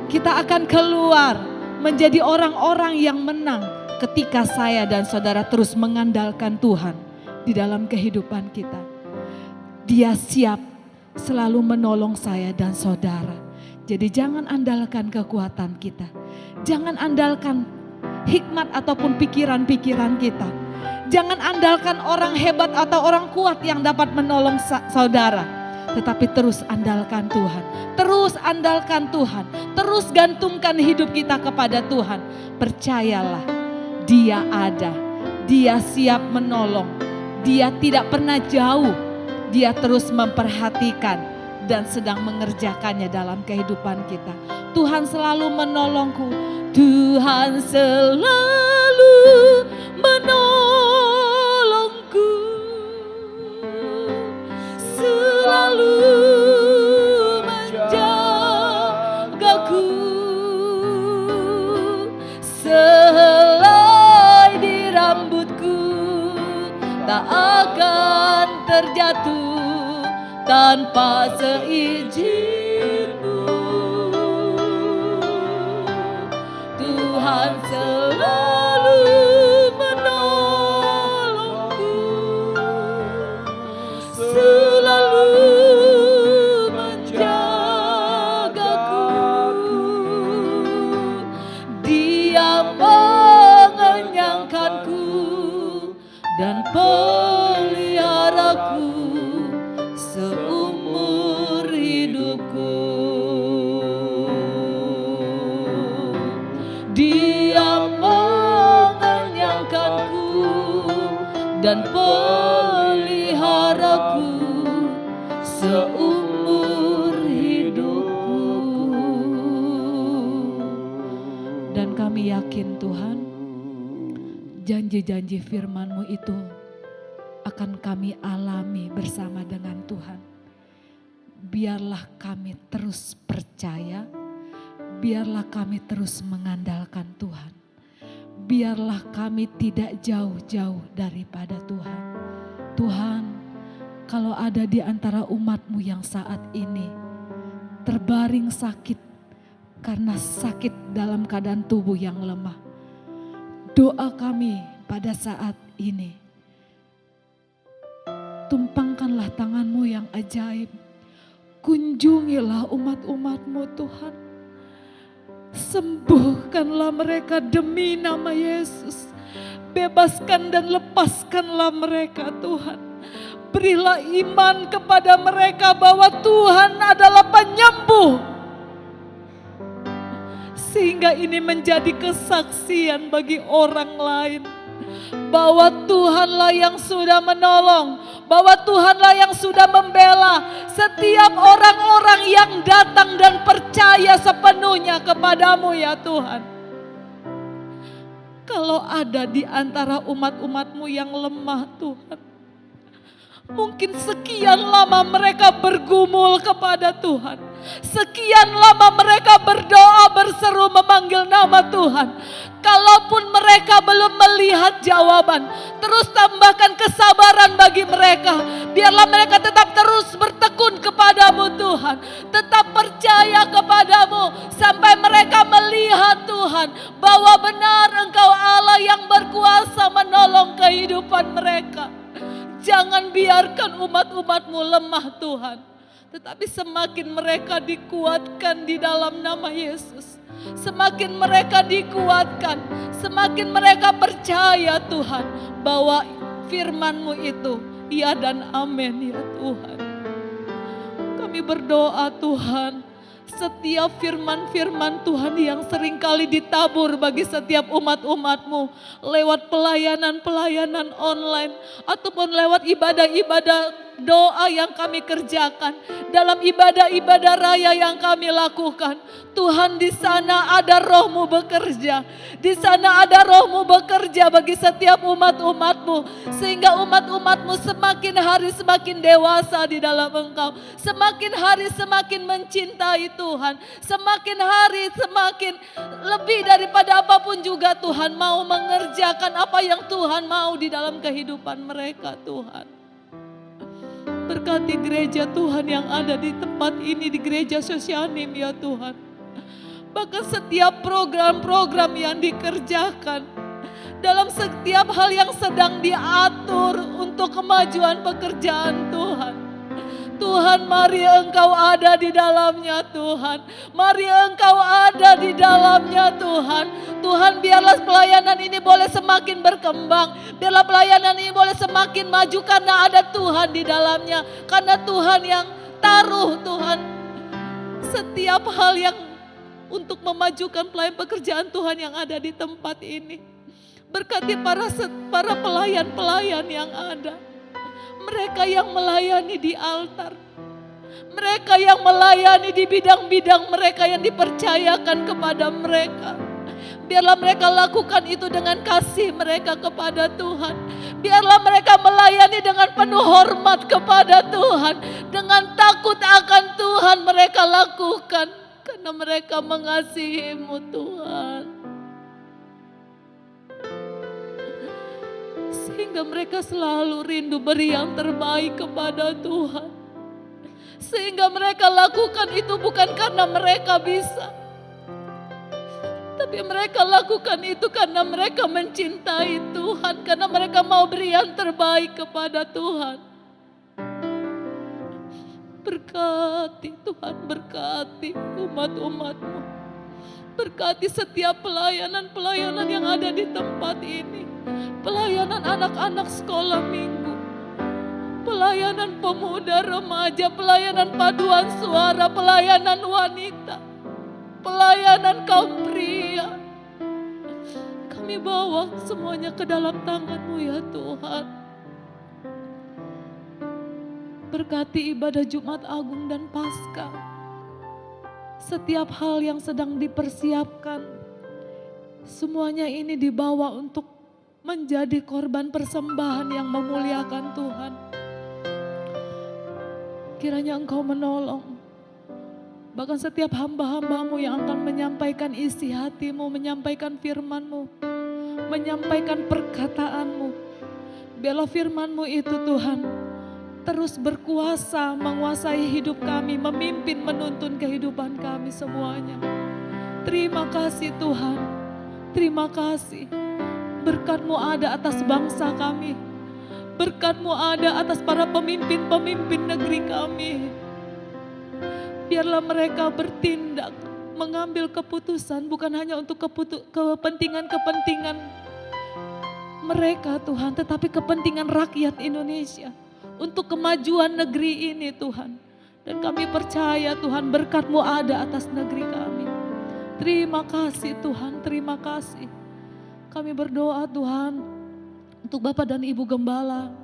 Kita akan keluar menjadi orang-orang yang menang ketika saya dan saudara terus mengandalkan Tuhan di dalam kehidupan kita. Dia siap selalu menolong saya dan saudara. Jadi jangan andalkan kekuatan kita. Jangan andalkan hikmat ataupun pikiran-pikiran kita. Jangan andalkan orang hebat atau orang kuat yang dapat menolong saudara. Tetapi terus andalkan Tuhan. Terus andalkan Tuhan. Terus gantungkan hidup kita kepada Tuhan. Percayalah, Dia ada. Dia siap menolong. Dia tidak pernah jauh. Dia terus memperhatikan dan sedang mengerjakannya dalam kehidupan kita. Tuhan selalu menolongku. Tuhan selalu menolongku. Selalu menjagaku. Selai di rambutku tak akan terjatuh tanpa seizinku. Tuhan selalu menolongku, selalu menjagaku. Dia mengenyangkanku dan peliharaku seumur hidupku. Dia mengenyangkanku dan peliharaku seumur hidupku. Dan kami yakin Tuhan, janji-janji firman-Mu itu akan kami alami bersama dengan Tuhan. Biarlah kami terus percaya, biarlah kami terus mengandalkan Tuhan. Biarlah kami tidak jauh-jauh daripada Tuhan. Tuhan, kalau ada di antara umat-Mu yang saat ini terbaring sakit karena sakit dalam keadaan tubuh yang lemah, doa kami pada saat ini, tumpangkanlah tangan-Mu yang ajaib. Kunjungilah umat-umat-Mu Tuhan. Sembuhkanlah mereka demi nama Yesus. Bebaskan dan lepaskanlah mereka Tuhan. Berilah iman kepada mereka bahwa Tuhan adalah penyembuh. Sehingga ini menjadi kesaksian bagi orang lain. Bahwa Tuhanlah yang sudah menolong, bahwa Tuhanlah yang sudah membela setiap orang-orang yang datang dan percaya sepenuhnya kepadamu ya Tuhan. Kalau ada di antara umat-umat-Mu yang lemah Tuhan, mungkin sekian lama mereka bergumul kepada Tuhan. Sekian lama mereka berdoa, berseru, memanggil nama Tuhan. Kalaupun mereka belum melihat jawaban, terus tambahkan kesabaran bagi mereka. Biarlah mereka tetap terus bertekun kepadamu Tuhan. Tetap percaya kepadamu sampai mereka melihat Tuhan, bahwa benar Engkau Allah yang berkuasa menolong kehidupan mereka. Jangan biarkan umat-umat-Mu lemah Tuhan. Tetapi semakin mereka dikuatkan di dalam nama Yesus. Semakin mereka dikuatkan. Semakin mereka percaya Tuhan. Bahwa firman-Mu itu ya dan amin ya Tuhan. Kami berdoa Tuhan. Setiap firman-firman Tuhan yang seringkali ditabur bagi setiap umat-umat-Mu lewat pelayanan-pelayanan online ataupun lewat ibadah-ibadah doa yang kami kerjakan, dalam ibadah-ibadah raya yang kami lakukan. Tuhan, di sana ada Roh-Mu bekerja. Di sana ada Roh-Mu bekerja bagi setiap umat-umat-Mu. Sehingga umat-umat-Mu semakin hari semakin dewasa di dalam Engkau. Semakin hari semakin mencintai Tuhan. Semakin hari semakin lebih daripada apapun juga Tuhan mau mengerjakan apa yang Tuhan mau di dalam kehidupan mereka Tuhan. Berkati gereja Tuhan yang ada di tempat ini, di gereja Sosianim ya Tuhan. Bahkan setiap program-program yang dikerjakan, dalam setiap hal yang sedang diatur untuk kemajuan pekerjaan Tuhan. Tuhan, mari Engkau ada di dalamnya Tuhan. Mari Engkau ada di dalamnya Tuhan. Tuhan, biarlah pelayanan ini boleh semakin berkembang. Biarlah pelayanan ini boleh semakin maju karena ada Tuhan di dalamnya. Karena Tuhan yang taruh Tuhan setiap hal yang untuk memajukan pelayan pekerjaan Tuhan yang ada di tempat ini. Berkati para pelayan-pelayan yang ada. Mereka yang melayani di altar. Mereka yang melayani di bidang-bidang mereka yang dipercayakan kepada mereka. Biarlah mereka lakukan itu dengan kasih mereka kepada Tuhan. Biarlah mereka melayani dengan penuh hormat kepada Tuhan. Dengan takut akan Tuhan mereka lakukan. Karena mereka mengasihi-Mu Tuhan. Sehingga mereka selalu rindu beri yang terbaik kepada Tuhan. Sehingga mereka lakukan itu bukan karena mereka bisa. Tapi mereka lakukan itu karena mereka mencintai Tuhan. Karena mereka mau beri yang terbaik kepada Tuhan. Berkati Tuhan, berkati umat-umat-Mu. Berkati setiap pelayanan-pelayanan yang ada di tempat ini. Pelayanan anak-anak sekolah minggu, pelayanan pemuda remaja, pelayanan paduan suara, pelayanan wanita, pelayanan kaum pria. Kami bawa semuanya ke dalam tangan-Mu ya Tuhan. Berkati ibadah Jumat Agung dan Paskah. Setiap hal yang sedang dipersiapkan, semuanya ini dibawa untuk menjadi korban persembahan yang memuliakan Tuhan. Kiranya Engkau menolong. Bahkan setiap hamba-hamba-Mu yang akan menyampaikan isi hati-Mu, menyampaikan firman-Mu, menyampaikan perkataan-Mu. Biarlah firman-Mu itu Tuhan terus berkuasa menguasai hidup kami, memimpin menuntun kehidupan kami semuanya. Terima kasih Tuhan, terima kasih. Berkat-Mu ada atas bangsa kami. Berkat-Mu ada atas para pemimpin-pemimpin negeri kami. Biarlah mereka bertindak, mengambil keputusan bukan hanya untuk kepentingan-kepentingan mereka Tuhan, tetapi kepentingan rakyat Indonesia. Untuk kemajuan negeri ini Tuhan. Dan kami percaya Tuhan, berkat-Mu ada atas negeri kami. Terima kasih Tuhan, terima kasih. Kami berdoa Tuhan untuk Bapak dan Ibu Gembala.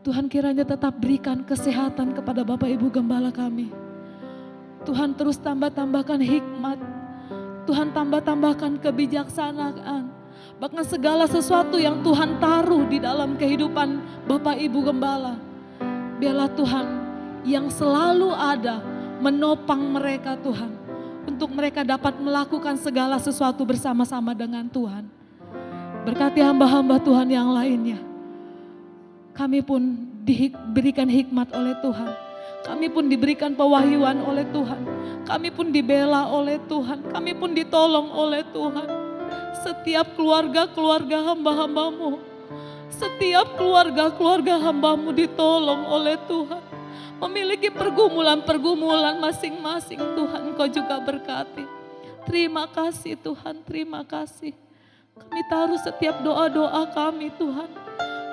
Tuhan, kiranya tetap berikan kesehatan kepada Bapak Ibu Gembala kami. Tuhan, terus tambahkan hikmat. Tuhan, tambahkan kebijaksanaan. Bahkan segala sesuatu yang Tuhan taruh di dalam kehidupan Bapak Ibu Gembala. Biarlah Tuhan yang selalu ada menopang mereka Tuhan. Untuk mereka dapat melakukan segala sesuatu bersama-sama dengan Tuhan. Berkati hamba-hamba Tuhan yang lainnya. Kami pun diberikan hikmat oleh Tuhan. Kami pun diberikan pewahyuan oleh Tuhan. Kami pun dibela oleh Tuhan. Kami pun ditolong oleh Tuhan. Setiap keluarga-keluarga hamba-hamba-Mu. Setiap keluarga-keluarga hamba-Mu ditolong oleh Tuhan. Memiliki pergumulan-pergumulan masing-masing Tuhan, Engkau juga berkati. Terima kasih Tuhan, terima kasih. Kami taruh setiap doa-doa kami Tuhan.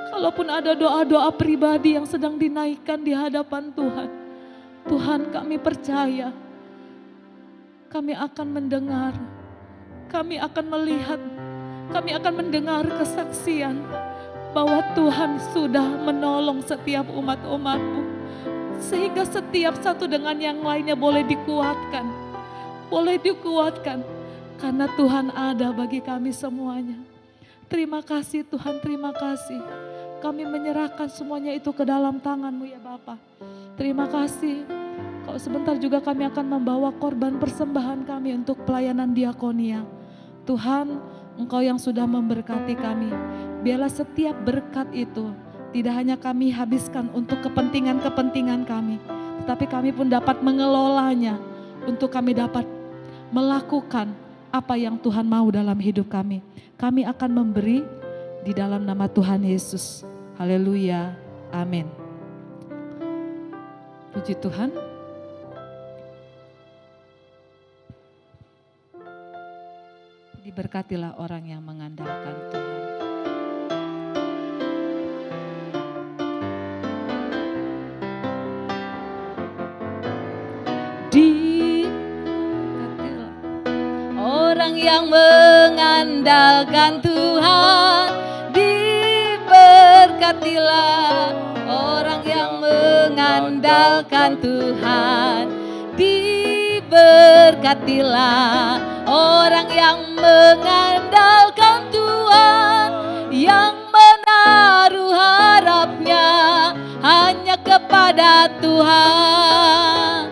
Kalaupun ada doa-doa pribadi yang sedang dinaikkan di hadapan Tuhan. Tuhan, kami percaya. Kami akan mendengar. Kami akan melihat. Kami akan mendengar kesaksian. bahwa Tuhan sudah menolong setiap umat-umat-Mu, sehingga setiap satu dengan yang lainnya boleh dikuatkan. Boleh dikuatkan, karena Tuhan ada bagi kami semuanya. Terima kasih Tuhan, terima kasih. Kami menyerahkan semuanya itu ke dalam tangan-Mu ya Bapa. Terima kasih. Kalau sebentar juga kami akan membawa korban persembahan kami untuk pelayanan diakonia. Tuhan, Engkau yang sudah memberkati kami. Biarlah setiap berkat itu tidak hanya kami habiskan untuk kepentingan-kepentingan kami, tetapi kami pun dapat mengelolanya untuk kami dapat melakukan apa yang Tuhan mau dalam hidup kami. Kami akan memberi di dalam nama Tuhan Yesus. Haleluya. Amin. Puji Tuhan. Diberkatilah orang yang mengandalkan Tuhan. Diberkatilah orang yang mengandalkan Tuhan. Diberkatilah orang yang mengandalkan Tuhan. Diberkatilah orang yang mengandalkan Tuhan, yang menaruh harapnya hanya kepada Tuhan.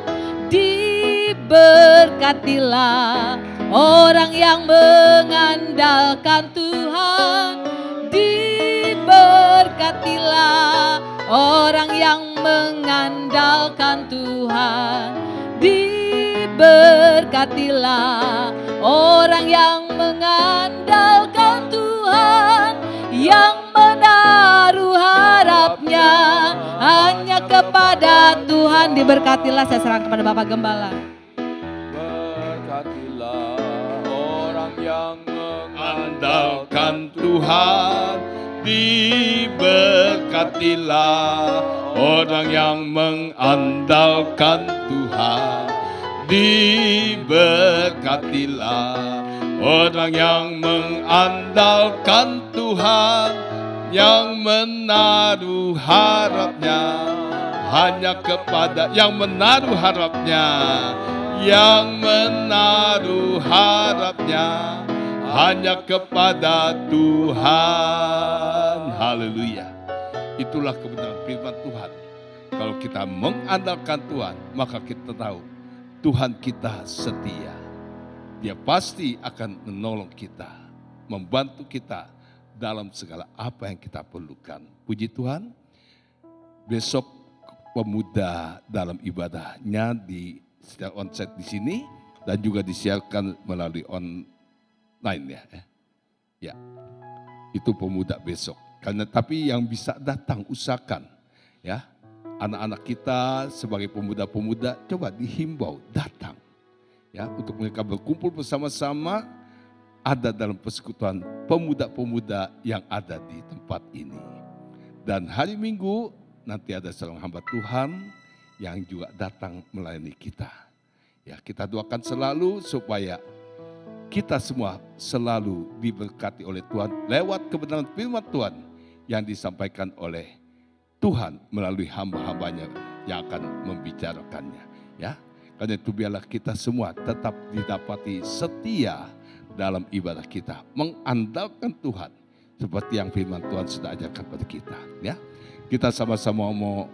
Diberkatilah orang yang mengandalkan Tuhan. Diberkatilah orang yang mengandalkan Tuhan. Diberkatilah orang yang mengandalkan Tuhan, yang menaruh harapnya hanya kepada Tuhan. Diberkatilah, saya serahkan kepada Bapak Gembala. Berkatilah orang yang mengandalkan Tuhan. Diberkatilah orang yang mengandalkan Tuhan. Diberkatilah orang yang mengandalkan Tuhan, yang menaruh harapnya hanya kepada, yang menaruh harapnya, yang menaruh harapnya hanya kepada Tuhan. Haleluya. Itulah kebenaran firman Tuhan. Kalau kita mengandalkan Tuhan, maka kita tahu Tuhan kita setia. Dia pasti akan menolong kita, membantu kita dalam segala apa yang kita perlukan. Puji Tuhan. Besok pemuda dalam ibadahnya di secara onsite di sini dan juga disiarkan melalui online ya. Ya. Itu pemuda besok. Karena tapi yang bisa datang usahakan ya. Anak-anak kita sebagai pemuda-pemuda coba dihimbau datang ya untuk mereka berkumpul bersama-sama ada dalam persekutuan pemuda-pemuda yang ada di tempat ini. Dan hari Minggu nanti ada seorang hamba Tuhan yang juga datang melayani kita. Ya, kita doakan selalu supaya kita semua selalu diberkati oleh Tuhan lewat kebenaran firman Tuhan yang disampaikan oleh Tuhan melalui hamba-hambanya yang akan membicarakannya. Ya, karena itu biarlah kita semua tetap didapati setia dalam ibadah kita, mengandalkan Tuhan seperti yang firman Tuhan sudah ajarkan pada kita. Ya, kita sama-sama mau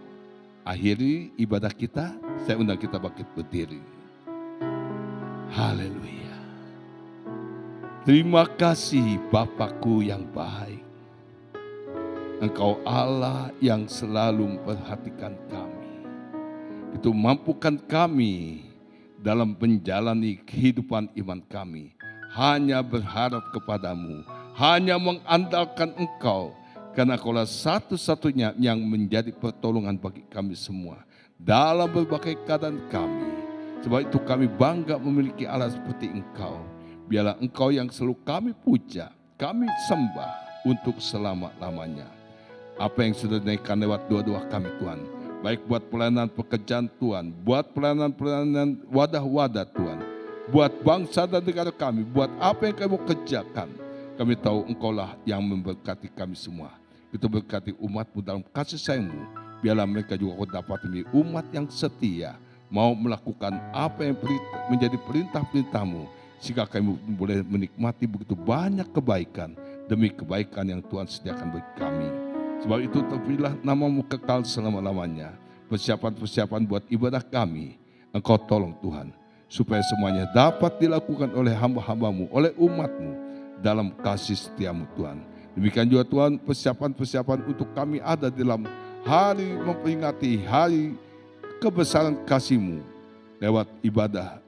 akhiri ibadah kita. Saya undang kita bangkit berdiri. Haleluya. Terima kasih Bapakku yang baik. Engkau Allah yang selalu memperhatikan kami. Itu mampukan kami dalam menjalani kehidupan iman kami. Hanya berharap kepadamu, hanya mengandalkan Engkau. Karena Engkaulah satu-satunya yang menjadi pertolongan bagi kami semua. Dalam berbagai keadaan kami. Sebab itu kami bangga memiliki Allah seperti Engkau. Biarlah Engkau yang selalu kami puja, kami sembah untuk selama-lamanya. Apa yang sudah dinaikkan lewat doa-doa kami Tuhan. Baik buat pelayanan pekerjaan Tuhan, buat pelayanan wadah-wadah Tuhan. Buat bangsa dan negara kami, buat apa yang kami mau kerjakan. Kami tahu Engkaulah yang memberkati kami semua. Kita berkati umat-Mu dalam kasih sayang-Mu. Biarlah mereka juga kau dapat menjadi umat yang setia, mau melakukan apa yang menjadi perintah-perintah-Mu, sehingga kami boleh menikmati begitu banyak kebaikan demi kebaikan yang Tuhan sediakan bagi kami. Sebab itu terpilihlah nama-Mu kekal selama-lamanya. Persiapan-persiapan buat ibadah kami, Engkau tolong Tuhan, supaya semuanya dapat dilakukan oleh hamba-hamba-Mu, oleh umat-Mu, dalam kasih setia-Mu Tuhan. Demikian juga Tuhan, persiapan-persiapan untuk kami ada dalam hari memperingati hari kebesaran kasih-Mu, lewat ibadah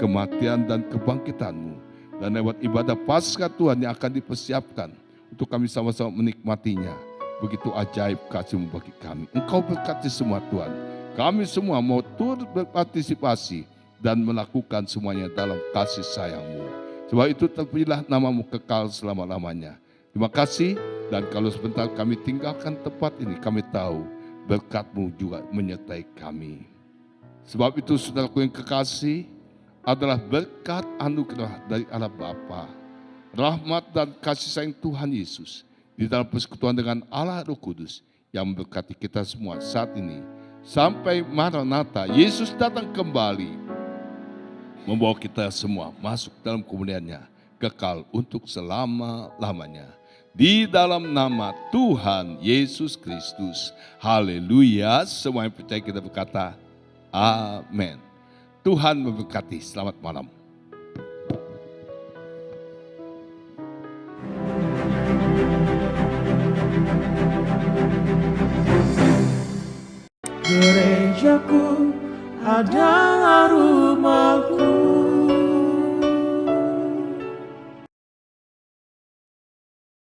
kematian dan kebangkitan-Mu, dan lewat ibadah Paskah Tuhan yang akan dipersiapkan untuk kami sama-sama menikmatinya. Begitu ajaib kasih-Mu bagi kami. Engkau berkati semua Tuhan. Kami semua mau turut berpartisipasi dan melakukan semuanya dalam kasih sayang-Mu. Sebab itu terpilihlah nama-Mu kekal selama-lamanya. Terima kasih, dan kalau sebentar kami tinggalkan tempat ini, kami tahu berkat-Mu juga menyertai kami. Sebab itu saudaraku yang kekasih, adalah berkat anugerah dari Allah Bapa, rahmat dan kasih sayang Tuhan Yesus di dalam persekutuan dengan Allah Roh Kudus yang memberkati kita semua saat ini. Sampai Maranatha, Yesus datang kembali, membawa kita semua masuk dalam kemuliaan-Nya, kekal untuk selama-lamanya. Di dalam nama Tuhan Yesus Kristus. Haleluya. Semua yang percaya kita berkata, amin. Tuhan memberkati. Selamat malam. Gerejaku adalah rumahku.